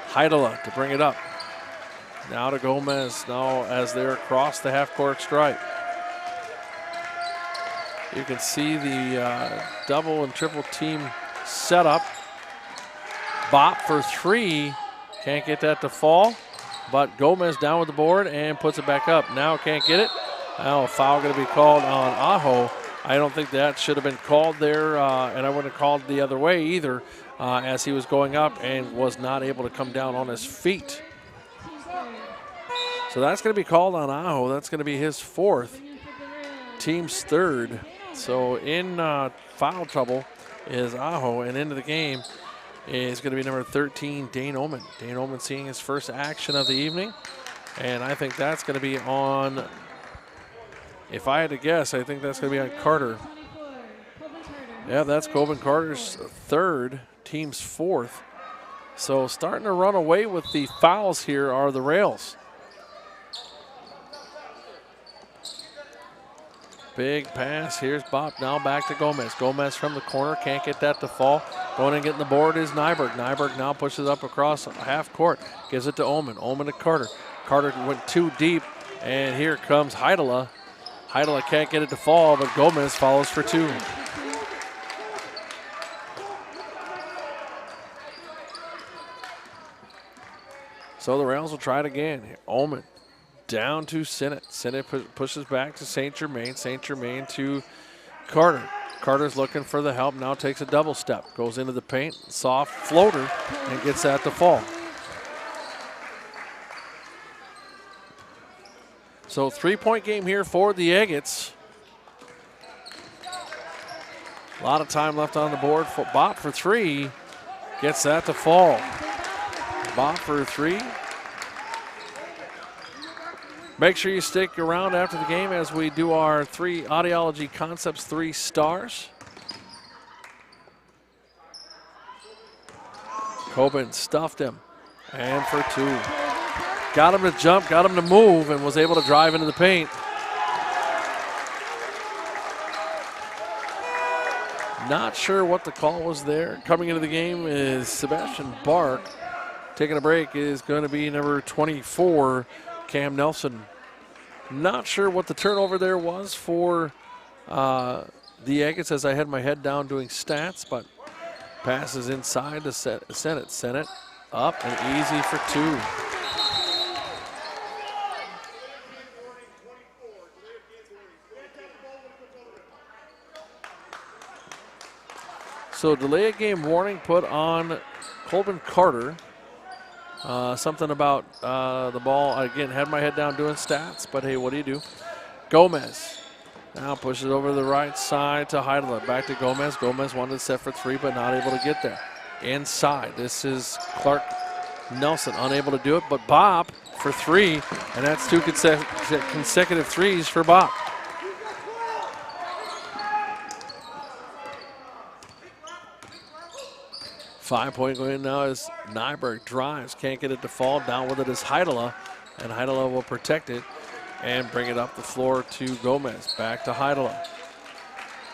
Heidela to bring it up. Now to Gomez, now as they're across the half-court stripe. You can see the double and triple team setup. Bop for three, can't get that to fall, but Gomez down with the board and puts it back up. Now can't get it. Now a foul going to be called on Aho. I don't think that should have been called there, and I wouldn't have called the other way either, as he was going up and was not able to come down on his feet. So that's going to be called on Aho. That's going to be his fourth, team's third. So in foul trouble is Aho, and into the game is going to be number 13, Dane Oman. Dane Oman seeing his first action of the evening, and I think that's going to be on. If I had to guess, I think that's going to be on Carter. Yeah, that's Coben Carter's third, team's fourth. So starting to run away with the fouls here are the Rails. Big pass. Here's Bop. Now back to Gomez. Gomez from the corner. Can't get that to fall. Going and getting the board is Nyberg. Nyberg now pushes up across half court. Gives it to Oman. Oman to Carter. Carter went too deep. And here comes Heidela. Heidela can't get it to fall, but Gomez follows for two. So the Rails will try it again. Oman down to Sennett. Sennett pushes back to St. Germain. St. Germain to Carter. Carter's looking for the help, now takes a double step. Goes into the paint, soft floater, and gets that to fall. So 3-point game here for the Agates. A lot of time left on the board for Bop for three. Gets that to fall. Bop for three. Make sure you stick around after the game as we do our Audiology Concepts 3 stars. Coben stuffed him, and for two. Got him to jump, got him to move, and was able to drive into the paint. Not sure what the call was there. Coming into the game is Sebastian Bark. Taking a break is going to be number 24, Cam Nelson. Not sure what the turnover there was for the Agates as I had my head down doing stats, but passes inside to Sennett. Sennett up and easy for two. So delay of game warning put on Colvin Carter. Something about the ball. Again, had my head down doing stats, but hey, what do you do? Gomez now pushes it over to the right side to Heidela. Back to Gomez. Gomez wanted to set for three, but not able to get there. Inside, this is Clark Nelson, unable to do it, but Bop for three, and that's two consecutive threes for Bop. 5-point win now as Nyberg drives, can't get it to fall. Down with it is Heidela, and Heidela will protect it and bring it up the floor to Gomez. Back to Heidela.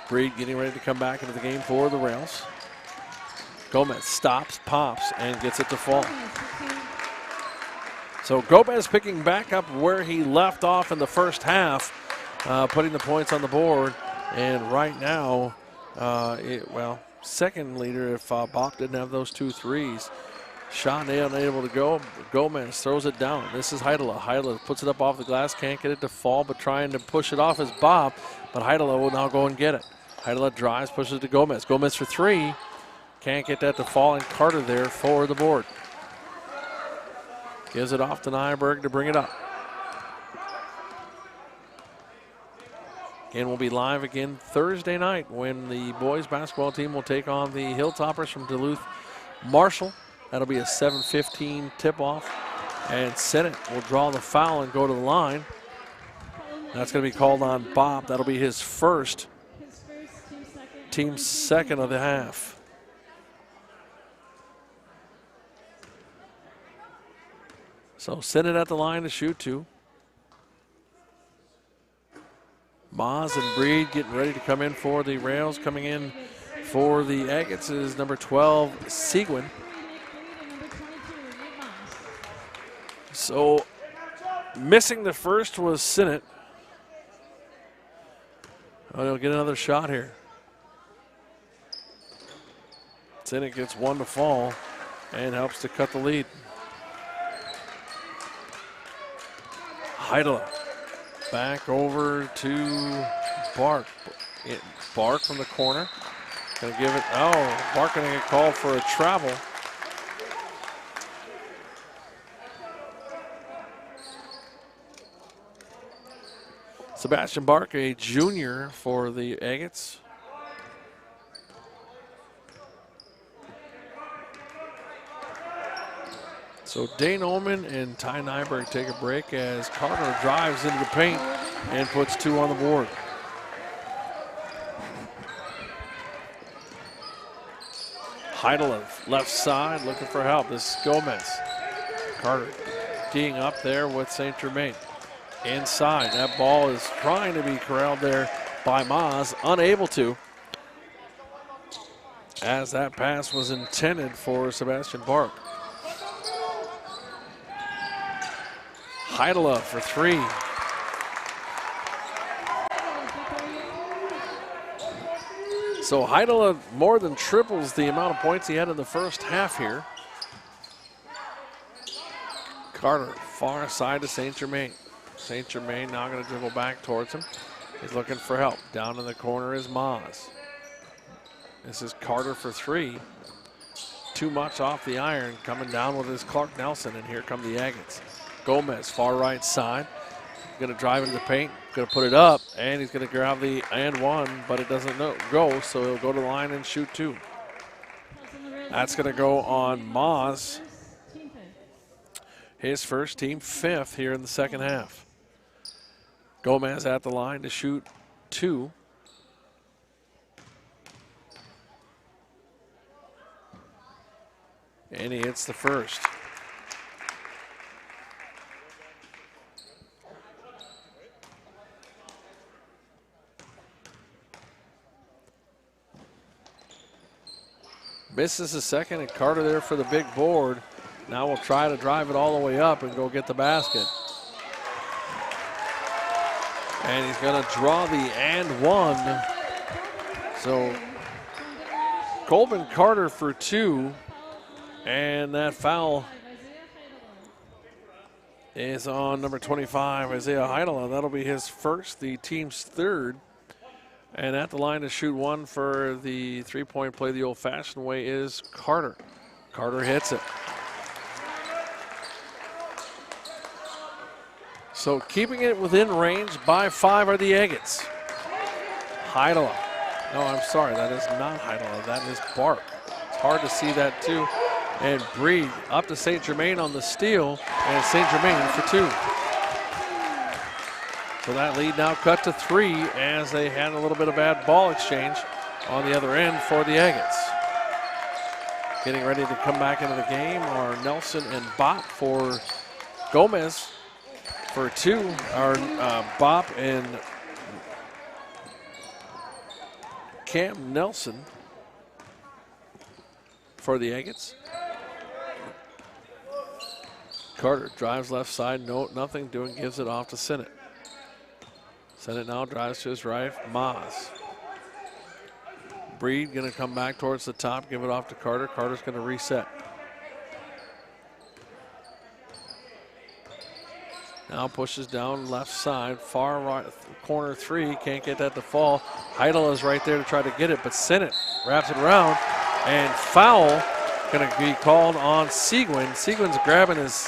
Breed getting ready to come back into the game for the Rails. Gomez stops, pops, and gets it to fall. So Gomez picking back up where he left off in the first half, putting the points on the board. And right now, second leader if Bop didn't have those 2 threes. Shot unable to go. Gomez throws it down. This is Heidela. Heidela puts it up off the glass, can't get it to fall, but trying to push it off is Bop. But Heidela will now go and get it. Heidela drives, pushes it to Gomez. Gomez for 3. Can't get that to fall, and Carter there for the board. Gives it off to Nyberg to bring it up. And we'll be live again Thursday night when the boys basketball team will take on the Hilltoppers from Duluth Marshall. That'll be a 7:15 tip-off. And Sennett will draw the foul and go to the line. That's going to be called on Bob. That'll be his first, team second of the half. So Sennett at the line to shoot 2. Maz and Breed getting ready to come in for the Rails. Coming in for the Agates is number 12, Seguin. So missing the first was Sennett. Oh, he'll get another shot here. Sennett gets 1 to fall and helps to cut the lead. Heidela. Back over to Bark. Bark from the corner. Gonna give it, Bark gonna get called for a travel. Sebastian Bark, a junior for the Agates. So Dane Ullman and Ty Nyberg take a break as Carter drives into the paint and puts 2 on the board. Heidela left side looking for help. This is Gomez. Carter teeing up there with St. Germain. Inside, that ball is trying to be corralled there by Maz, unable to, as that pass was intended for Sebastian Bark. Heidela for 3. So Heidela more than triples the amount of points he had in the first half here. Carter far side to St. Germain. St. Germain now going to dribble back towards him. He's looking for help. Down in the corner is Maz. This is Carter for 3. Too much off the iron. Coming down with his Clark Nelson, and here come the Agates. Gomez, far right side. Going to drive into the paint, going to put it up, and he's going to grab the and 1, but it doesn't go, so he'll go to the line and shoot 2. That's going to go on Maz. His first, team 5th here in the second half. Gomez at the line to shoot 2. And he hits the first. Misses the second, and Carter there for the big board. Now we'll try to drive it all the way up and go get the basket. And he's going to draw the and 1. So Colvin Carter for 2. And that foul is on number 25, Isaiah Heidela. That'll be his first, the team's 3rd. And at the line to shoot 1 for the 3-point play the old-fashioned way is Carter. Carter hits it. So keeping it within range by 5 are the Agates. Heidela. No, I'm sorry, that is not Heidela. That is Bark. It's hard to see that too. And Breed up to St. Germain on the steal, and St. Germain for 2. So that lead now cut to 3 as they had a little bit of bad ball exchange on the other end for the Agates. Getting ready to come back into the game are Nelson and Bop for Gomez for 2. Are Bop and Cam Nelson for the Agates. Carter drives left side, nothing doing, gives it off to Sinnott. Sinnott now drives to his right, Maas. Breed gonna come back towards the top, give it off to Carter. Carter's gonna reset. Now pushes down left side, far right corner 3, can't get that to fall. Heidel is right there to try to get it, but Sinnott wraps it around, and foul gonna be called on Seguin. Seguin's grabbing his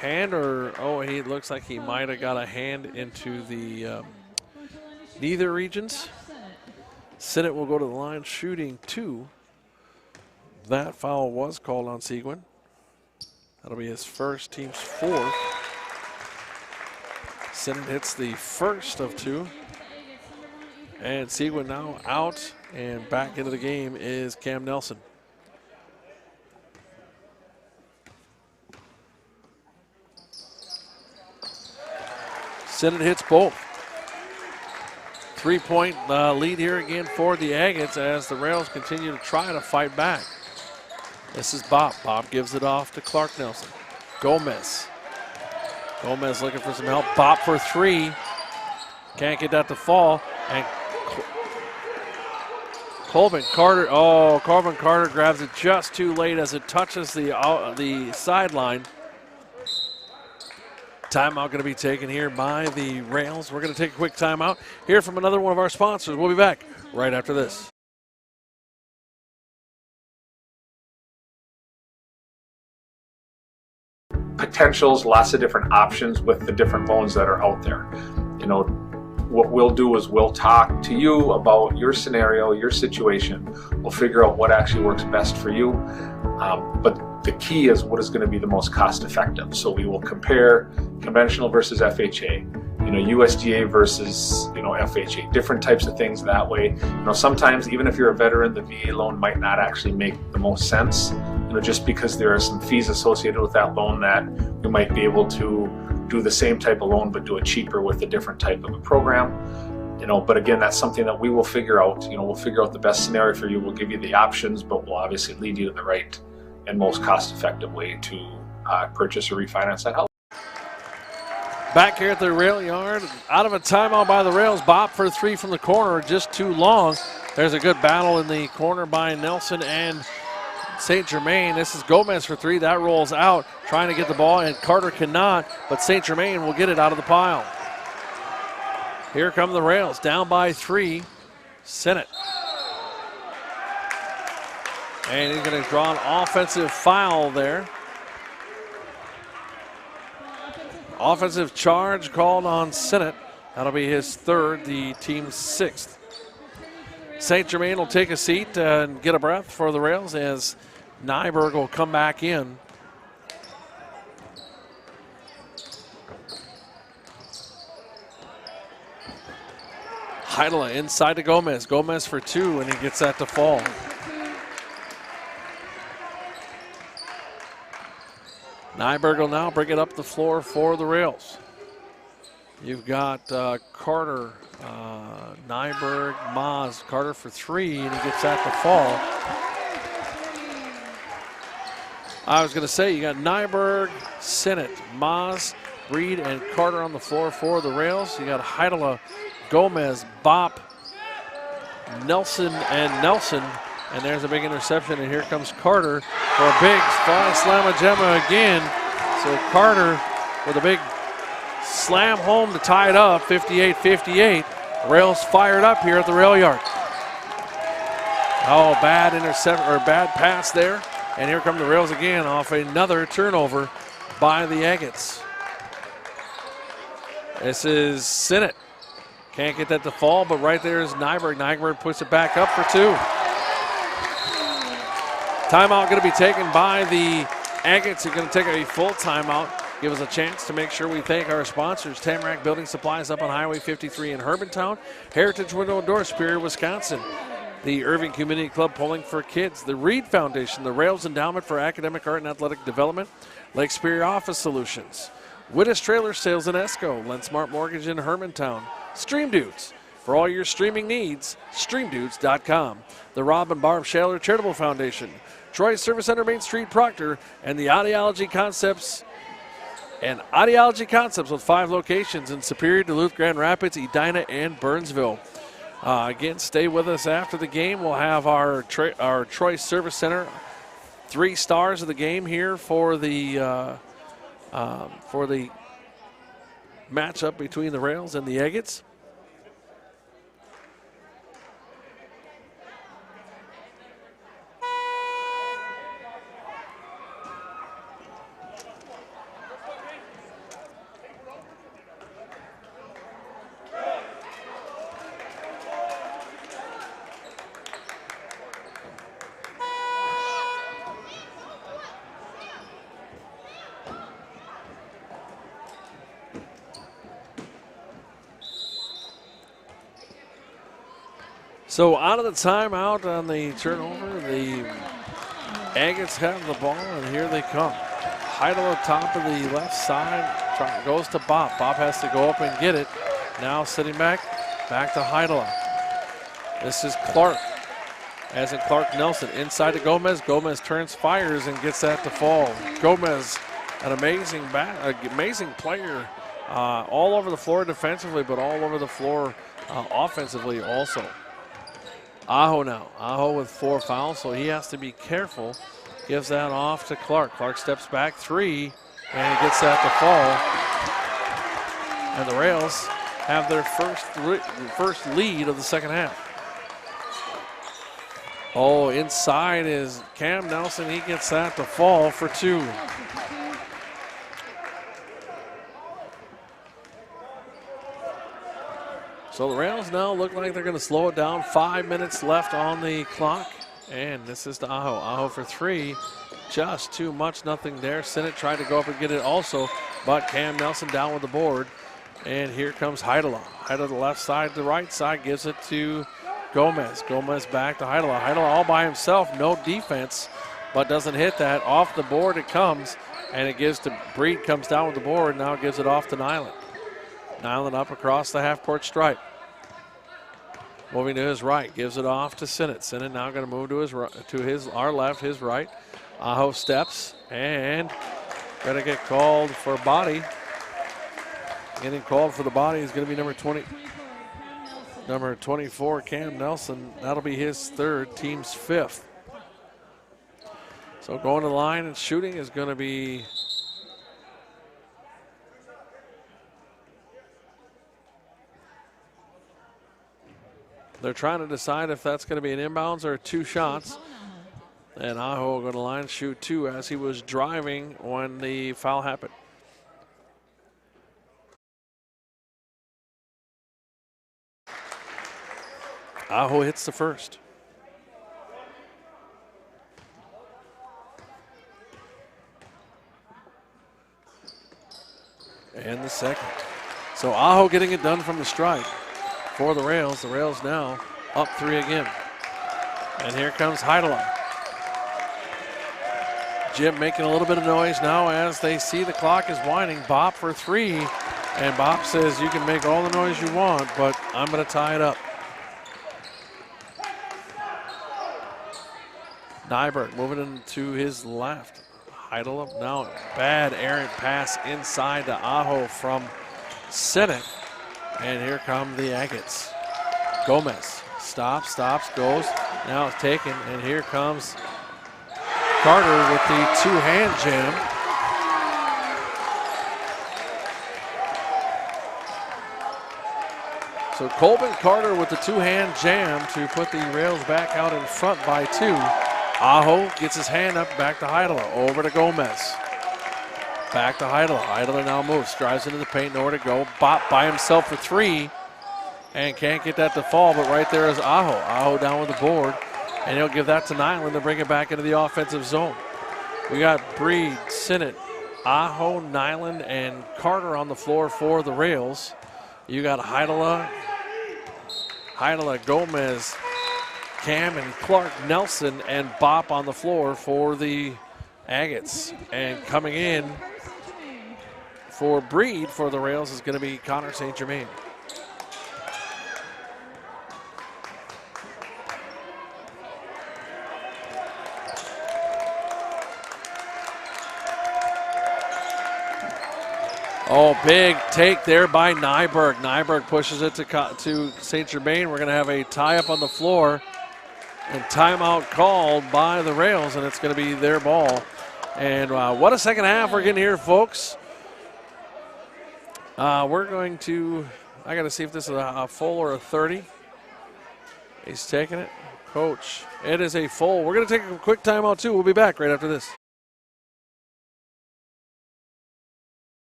hand, or he looks like he might have got a hand into the neither regions. Sinnott will go to the line shooting 2. That foul was called on Seguin. That'll be his first, team's 4th. Sinnott hits the first of 2. And Seguin now out, and back into the game is Cam Nelson. Sinnott hits both. 3-point lead here again for the Agates as the Rails continue to try to fight back. This is Bob. Bob gives it off to Clark Nelson. Gomez. Gomez looking for some help. Bob for 3. Can't get that to fall. And Colvin Carter. Oh, Colvin Carter grabs it just too late as it touches the sideline. Timeout going to be taken here by the Rails. We're going to take a quick timeout. Hear from another one of our sponsors. We'll be back right after this. Potentials, lots of different options with the different loans that are out there. You know, what we'll do is we'll talk to you about your scenario, your situation. We'll figure out what actually works best for you. But the key is what is going to be the most cost effective. So we will compare conventional versus FHA, USDA versus, FHA, different types of things that way. Sometimes even if you're a veteran, the VA loan might not actually make the most sense, just because there are some fees associated with that loan that we might be able to do the same type of loan but do it cheaper with a different type of a program. But again, that's something that we will figure out. We'll figure out the best scenario for you. We'll give you the options, but we'll obviously lead you to the right and most cost-effective way to purchase or refinance that house. Back here at the rail yard, out of a timeout by the Rails. Bop for 3 from the corner, just too long. There's a good battle in the corner by Nelson and St. Germain. This is Gomez for 3. That rolls out, trying to get the ball, and Carter cannot, but St. Germain will get it out of the pile. Here come the Rails, down by 3. Sinnott. And he's going to draw an offensive foul there. Offensive charge called on Sinnott. That'll be his 3rd, the team's 6th. St. Germain will take a seat and get a breath for the Rails as Nyberg will come back in. Heidela inside to Gomez. Gomez for 2, and he gets that to fall. Nyberg will now bring it up the floor for the Rails. You've got Carter, Nyberg, Maas. Carter for 3, and he gets that to fall. I was going to say, you got Nyberg, Sinnott, Maas, Breed, and Carter on the floor for the Rails. You got Heidela, Gomez, Bop, Nelson, and Nelson. And there's a big interception, and here comes Carter for a big slam-a-gemma again. So Carter with a big slam home to tie it up, 58-58. Rails fired up here at the rail yard. Oh, bad interception, or bad pass there. And here come the Rails again off another turnover by the Agates. This is Sinnott. Can't get that to fall, but right there is Nyberg. Nyberg puts it back up for 2. Timeout going to be taken by the Agates. They're going to take a full timeout. Give us a chance to make sure we thank our sponsors. Tamarack Building Supplies up on Highway 53 in Hermantown. Heritage Window and Door, Superior, Wisconsin. the Irving Community Club Polling for Kids, the Reed Foundation, the Rails Endowment for Academic Art and Athletic Development, Lake Superior Office Solutions, Wittes Trailer Sales in Esco, Lensmart Mortgage in Hermantown, Stream Dudes. For all your streaming needs, streamdudes.com. The Rob and Barb Shaler Charitable Foundation, Troy Service Center, Main Street, Proctor, and the Audiology Concepts. And Audiology Concepts with 5 locations in Superior, Duluth, Grand Rapids, Edina, and Burnsville. Again, stay with us after the game. We'll have our Troy Service Center 3 stars of the game here for the matchup between the Rails and the Agates. So out of the timeout on the turnover, the Agates have the ball, and here they come. Heidel at top of the left side, goes to Bob. Bob has to go up and get it. Now sitting back to Heidel. This is Clark, as in Clark Nelson. Inside to Gomez. Gomez turns, fires, and gets that to fall. Gomez, an amazing player, all over the floor defensively, but all over the floor offensively also. Aho now. Aho with 4 fouls, so he has to be careful. Gives that off to Clark. Clark steps back 3, and he gets that to fall. And the Rails have their first lead of the second half. Oh, inside is Cam Nelson. He gets that to fall for 2. So the Rails now look like they're going to slow it down. 5 minutes left on the clock. And this is to Aho. Aho for 3. Just too much, nothing there. Sinnott tried to go up and get it also, but Cam Nelson down with the board. And here comes Heidela. Heidela to the left side, the right side, gives it to Gomez. Gomez back to Heidela. Heidela all by himself, no defense, but doesn't hit that. Off the board it comes, and it gives to Breed, comes down with the board, now gives it off to Nyland. Nyland up across the half-court stripe. Moving to his right, gives it off to Sinnott. Sinnott now going to move to his right, our left, his right. Aho steps and going to get called for body. Getting called for the body is going to be number 24, Cam Nelson. That'll be his 3rd, team's 5th. So going to the line and shooting is going to be they're trying to decide if that's going to be an inbounds or 2 shots. And Aho going to line shoot 2 as he was driving when the foul happened. Aho hits the first. And the second. So Aho getting it done from the stripe for the Rails. The Rails now up 3 again. And here comes Heidela. Jim making a little bit of noise now as they see the clock is winding. Bop for 3. And Bop says, you can make all the noise you want, but I'm going to tie it up. Nyberg moving into his left. Heidel now, bad errant pass inside to Aho from Sinnott. And here come the Agates. Gomez stops, goes. Now it's taken, and here comes Carter with the 2-hand jam. So Colvin Carter with the 2-hand jam to put the Rails back out in front by 2. Aho gets his hand up, back to Heidela, over to Gomez. Back to Heidela. Heidela now moves, drives into the paint, nowhere to go. Bop by himself for 3, and can't get that to fall, but right there is Aho. Aho down with the board, and he'll give that to Nyland to bring it back into the offensive zone. We got Breed, Sinnott, Aho, Nyland, and Carter on the floor for the Rails. You got Heidela, Gomez, Cam and Clark, Nelson and Bop on the floor for the Agates. And coming in for Breed for the Rails is going to be Connor St. Germain. Oh, big take there by Nyberg. Nyberg pushes it to St. Germain. We're going to have a tie up on the floor and timeout called by the Rails, and it's going to be their ball. And what a second half we're getting here, folks. We're going to, I got to see if this is a full or a 30. He's taking it. Coach, it is a full. We're going to take a quick timeout, too. We'll be back right after this.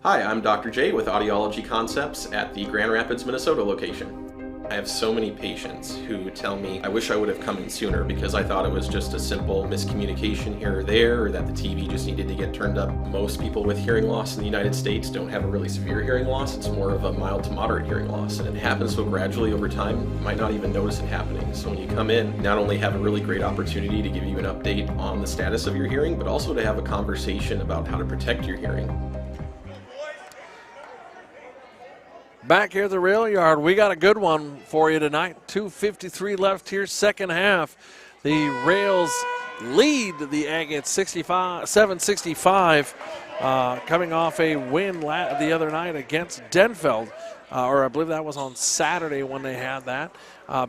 Hi, I'm Dr. J with Audiology Concepts at the Grand Rapids, Minnesota location. I have so many patients who tell me I wish I would have come in sooner because I thought it was just a simple miscommunication here or there, or that the TV just needed to get turned up. Most people with hearing loss in the United States don't have a really severe hearing loss. It's more of a mild to moderate hearing loss, and it happens so gradually over time, you might not even notice it happening. So when you come in, not only have a really great opportunity to give you an update on the status of your hearing, but also to have a conversation about how to protect your hearing. Back here at the rail yard, we got a good one for you tonight. 2:53 left here, second half. The Rails lead the Agates 7-65, coming off a win the other night against Denfeld, or I believe that was on Saturday when they had that.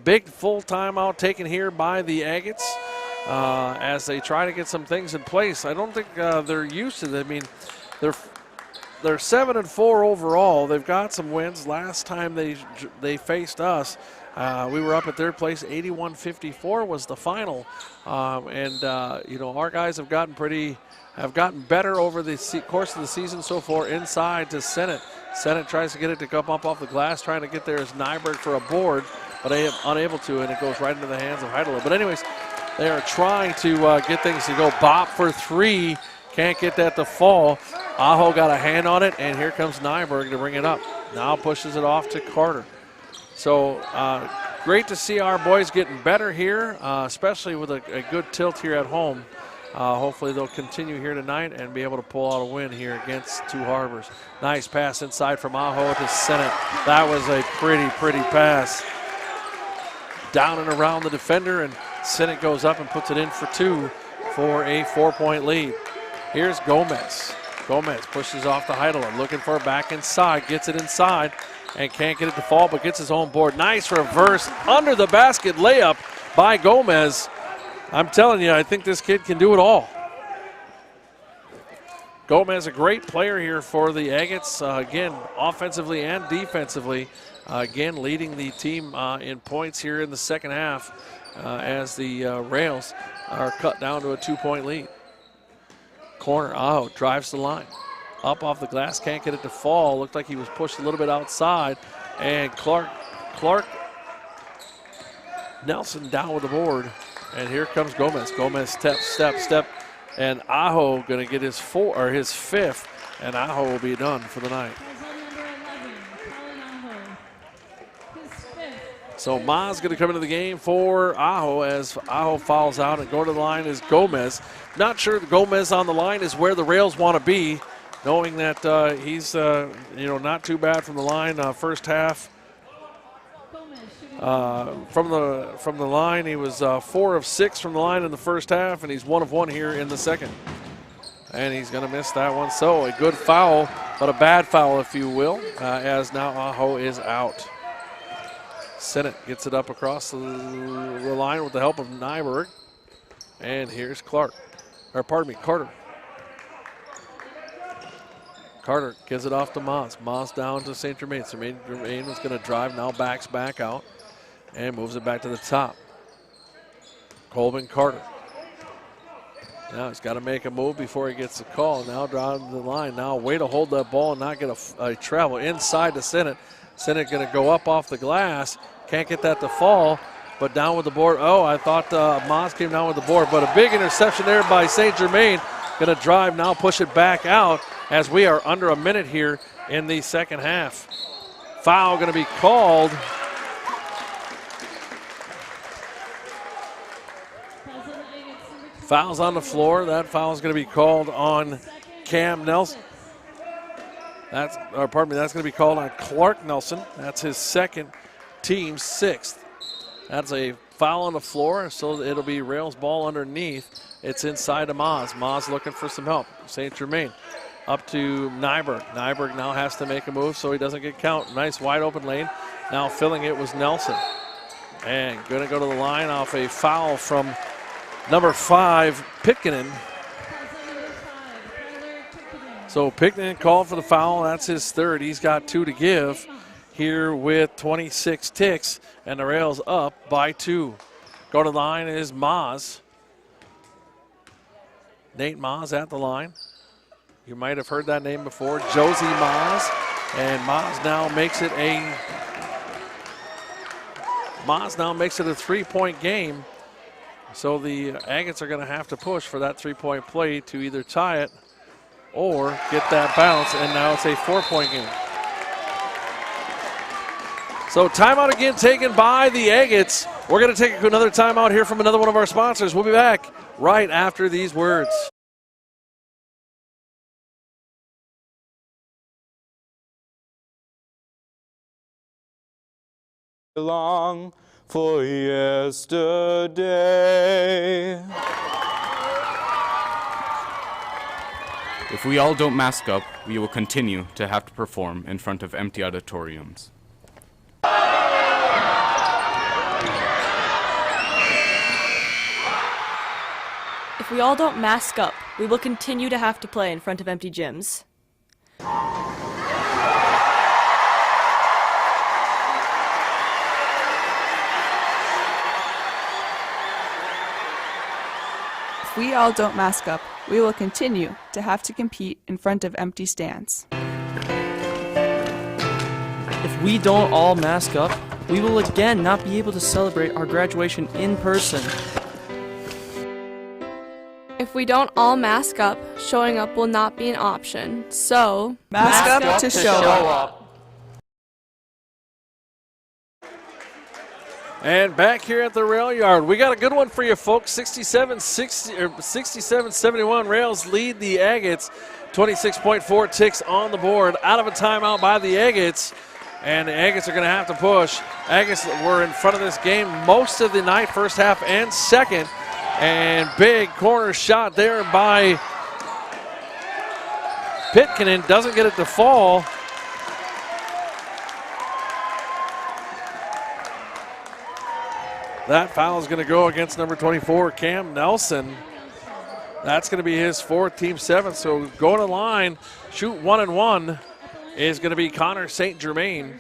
Big full timeout taken here by the Agates as they try to get some things in place. I don't think they're used to it. I mean, they're 7-4 overall. They've got some wins. Last time they faced us, we were up at their place. 81-54 was the final, and you know, our guys have gotten better over the course of the season so far. Inside to Sennett. Sennett tries to get it to come up off the glass, trying to get there is Nyberg for a board, but unable to, and it goes right into the hands of Heidler. But anyways, they are trying to get things to go. Bop for three. Can't get that to fall. Aho got a hand on it, and here comes Nyberg to bring it up. Now pushes it off to Carter. So great to see our boys getting better here, especially with a good tilt here at home. Hopefully they'll continue here tonight and be able to pull out a win here against Two Harbors. Nice pass inside from Aho to Sennett. That was a pretty pass. Down and around the defender, and Sennett goes up and puts it in for two for a 4-point lead. Here's Gomez. Gomez pushes off to Heidler, looking for a back inside, gets it inside, and can't get it to fall, but gets his own board. Nice reverse under the basket layup by Gomez. I'm telling you, I think this kid can do it all. Gomez, a great player here for the Agates, again, offensively and defensively. Again, leading the team in points here in the second half as the Rails are cut down to a 2-point lead. Corner, Aho drives the line. Up off the glass, can't get it to fall. Looked like he was pushed a little bit outside. And Clark Nelson down with the board. And here comes Gomez. Gomez step. And Aho gonna get his fifth. And Aho will be done for the night. So Ma's going to come into the game for Aho as Aho fouls out, and going to the line is Gomez. Not sure that Gomez on the line is where the Rails want to be, knowing that he's not too bad from the line first half. From the line, he was 4 of 6 from the line in the first half, and he's 1 of 1 here in the second. And he's going to miss that one. So a good foul, but a bad foul, if you will, as now Aho is out. Sennett gets it up across the line with the help of Nyberg. And here's Carter. Carter gives it off to Moss. Moss down to St. Germain. St. Germain was going to drive, now backs back out and moves it back to the top. Colvin Carter. Now he's got to make a move before he gets the call. Now driving the line. Now way to hold that ball and not get a travel inside to Sennett. Sennett going to go up off the glass. Can't get that to fall, but down with the board. Oh, I thought Moss came down with the board, but a big interception there by St. Germain. Going to drive now, push it back out as we are under a minute here in the second half. Foul going to be called Fouls on the floor. That foul is going to be called on Cam Nelson. That's going to be called on Clark Nelson. That's his second, team sixth. That's a foul on the floor, so it'll be Rails ball underneath. It's inside to Maz. Maz looking for some help. St. Germain up to Nyberg. Nyberg now has to make a move so he doesn't get count. Nice wide open lane. Now filling it was Nelson. And going to go to the line off a foul from number 5, Pitkanen. So Pitkanen called for the foul. That's his third. He's got 2 to give here with 26 ticks. And the Rails up by 2. Go to the line is Maz. Nate Maz at the line. You might have heard that name before, Josie Maz. And Maz now makes it a 3-point game. So the Agates are going to have to push for that 3-point play to either tie it or get that bounce, and now it's a 4-point game. So timeout again taken by the Agates. We're going to take another timeout here from another one of our sponsors. We'll be back right after these words. Long for yesterday. If we all don't mask up, we will continue to have to perform in front of empty auditoriums. If we all don't mask up, we will continue to have to play in front of empty gyms. If we all don't mask up, we will continue to have to compete in front of empty stands. If we don't all mask up, we will again not be able to celebrate our graduation in person. If we don't all mask up, showing up will not be an option. So, mask up to show up. And back here at the rail yard, we got a good one for you folks. 67-71 Rails lead the Agates. 26.4 ticks on the board. Out of a timeout by the Agates. And the Agates are going to have to push. Agates were in front of this game most of the night, first half and second. And big corner shot there by Pitkanen. Doesn't get it to fall. That foul is going to go against number 24, Cam Nelson. That's going to be his 4th, team 7th. So going to line, shoot 1-1 is going to be Connor St. Germain.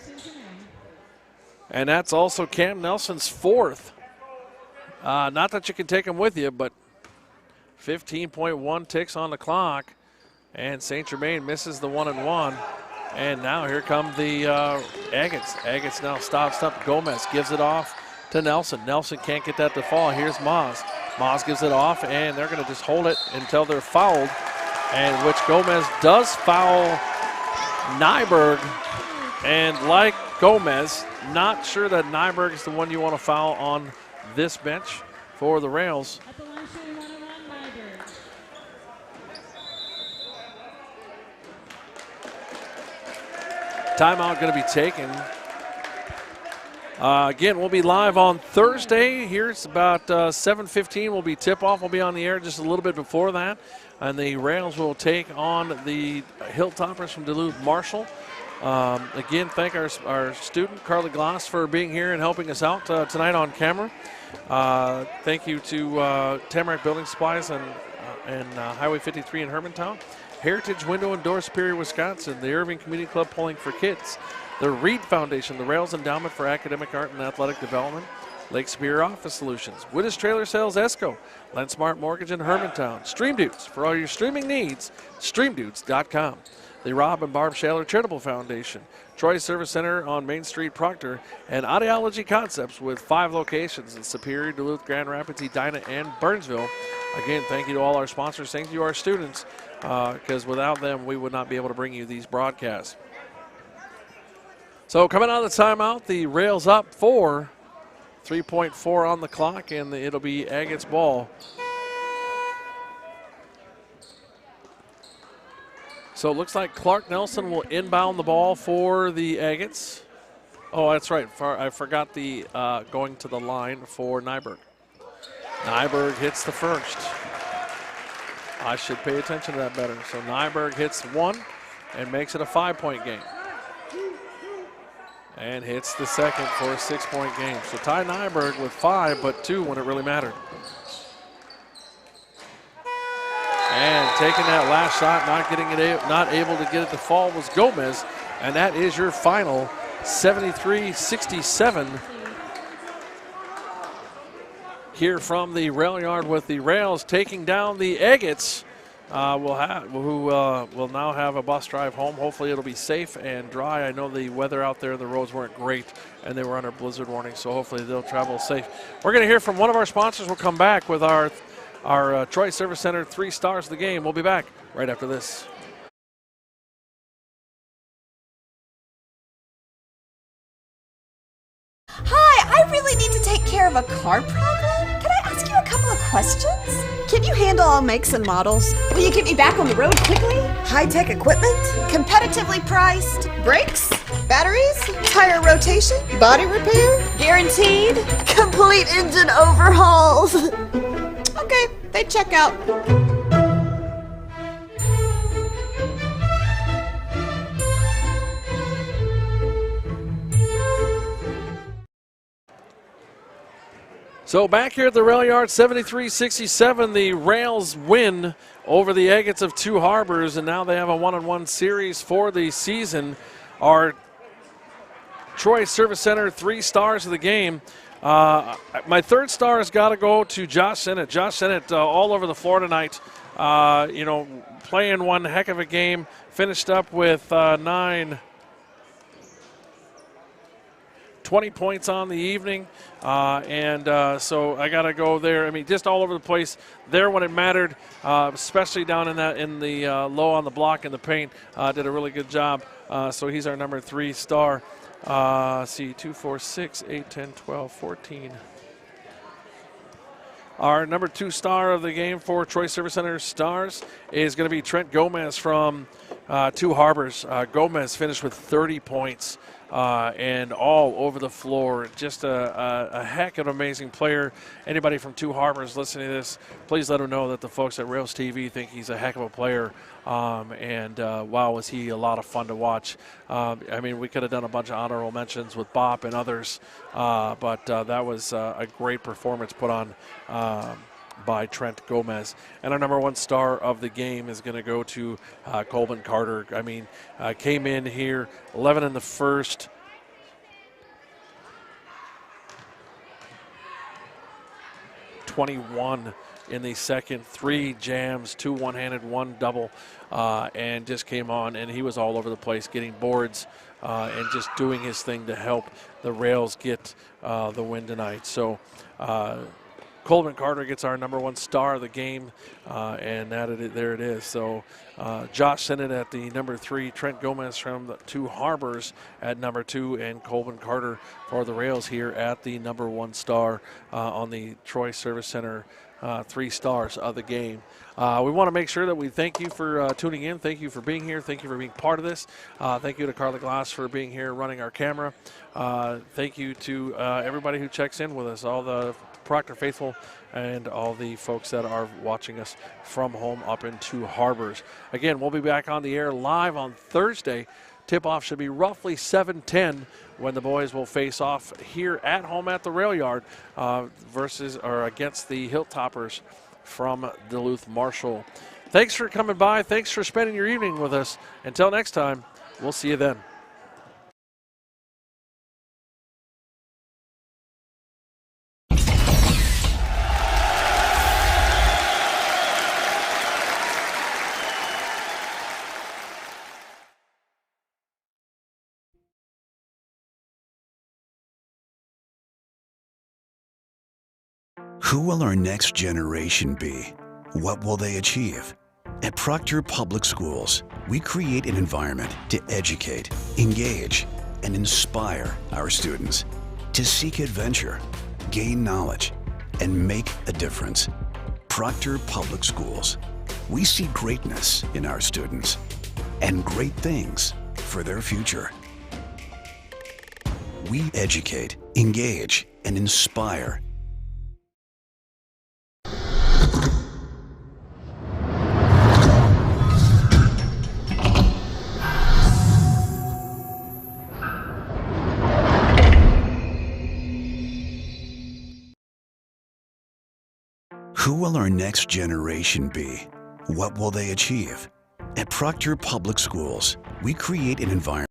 And that's also Cam Nelson's 4th. Not that you can take him with you, but 15.1 ticks on the clock. And St. Germain misses the 1-1. And now here come the Agates. Agates now stops up. Gomez gives it off to Nelson. Nelson can't get that to fall. Here's Maz. Maz gives it off, and they're going to just hold it until they're fouled, and which Gomez does foul Nyberg. And like Gomez, not sure that Nyberg is the one you want to foul on this bench for the Rails. Timeout going to be taken. Again, we'll be live on Thursday. Here's about 7:15 will be tip-off. We'll be on the air just a little bit before that. And the Rails will take on the Hilltoppers from Duluth Marshall. Again, thank our student, Carly Gloss, for being here and helping us out tonight on camera. Thank you to Tamarack Building Supplies and Highway 53 in Hermantown. Heritage Window and Door, Superior, Wisconsin. The Irving Community Club Polling for Kids. The Reed Foundation, the Rails Endowment for Academic Art and Athletic Development, Lake Superior Office Solutions, Wittes Trailer Sales Esco, LendSmart Mortgage in Hermantown, Stream Dudes, for all your streaming needs, streamdudes.com. The Rob and Barb Shaler Charitable Foundation, Troy Service Center on Main Street, Proctor, and Audiology Concepts with 5 locations in Superior, Duluth, Grand Rapids, Edina, and Burnsville. Again, thank you to all our sponsors. Thank you to our students, because without them, we would not be able to bring you these broadcasts. So coming out of the timeout, the Rails up 4, 3.4 on the clock, and it'll be Agates ball. So it looks like Clark Nelson will inbound the ball for the Agates. Oh, that's right. I forgot the going to the line for Nyberg. Nyberg hits the first. I should pay attention to that better. So Nyberg hits one and makes it a 5-point game. And hits the second for a 6-point game. So Ty Nyberg with 5, but 2 when it really mattered. And taking that last shot, not able to get it to fall was Gomez. And that is your final 73-67 here from the rail yard, with the Rails taking down the Agates, who will now have a bus drive home. Hopefully it'll be safe and dry. I know the weather out there, the roads weren't great, and they were under blizzard warning, so hopefully they'll travel safe. We're going to hear from one of our sponsors. We'll come back with our Troy Service Center 3 stars of the game. We'll be back right after this. Hi, I really need to take care of a car problem. Can I ask you a couple of questions? Can you handle all makes and models? Will you get me back on the road quickly? High-tech equipment? Competitively priced? Brakes? Batteries? Tire rotation? Body repair? Guaranteed? Complete engine overhauls? Okay, they check out. So back here at the rail yard, 73-67, the Rails win over the Agates of Two Harbors, and now they have a 1-on-1 series for the season. Our Troy Service Center 3 stars of the game. My 3rd star has got to go to Josh Sinnott. Josh Sinnott all over the floor tonight, playing one heck of a game. Finished up with 20 points on the evening, so I got to go there. I mean, just all over the place there when it mattered, especially down in the low on the block in the paint. Did a really good job. So he's our number 3 star. See, 2, 4, 6, 8, 10, 12, 14. Our number 2 star of the game for Troy Service Center stars is going to be Trent Gomez from Two Harbors. Gomez finished with 30 points. And all over the floor. Just a heck of an amazing player. Anybody from Two Harbors listening to this, please let him know that the folks at Rails TV think he's a heck of a player. Wow, was he a lot of fun to watch. I mean, we could have done a bunch of honorable mentions with Bop and others, but that was a great performance put on by Trent Gomez. And our number 1 star of the game is going to go to Colvin Carter. I mean, came in here 11 in the first, 21 in the second, 3 jams, 2 one-handed, 1 double, and just came on, and he was all over the place getting boards and just doing his thing to help the Rails get the win tonight. So Colvin Carter gets our number 1 star of the game, and there it is. So Josh Sinnott at the number 3, Trent Gomez from the Two Harbors at number 2, and Colvin Carter for the Rails here at the number 1 star on the Troy Service Center 3 stars of the game. We want to make sure that we thank you for tuning in. Thank you for being here. Thank you for being part of this. Thank you to Carla Glass for being here running our camera. Thank you to everybody who checks in with us, all the Proctor faithful and all the folks that are watching us from home up in Two Harbors. Again, we'll be back on the air live on Thursday. Tip-off should be roughly 7:10 when the boys will face off here at home at the rail yard against the Hilltoppers from Duluth Marshall. Thanks for coming by. Thanks for spending your evening with us. Until next time, we'll see you then. Who will our next generation be? What will they achieve? At Proctor Public Schools, we create an environment to educate, engage, and inspire our students to seek adventure, gain knowledge, and make a difference. Proctor Public Schools. We see greatness in our students. and great things for their future. We educate, engage, and inspire. Who will our next generation be? What will they achieve? At Proctor Public Schools, we create an environment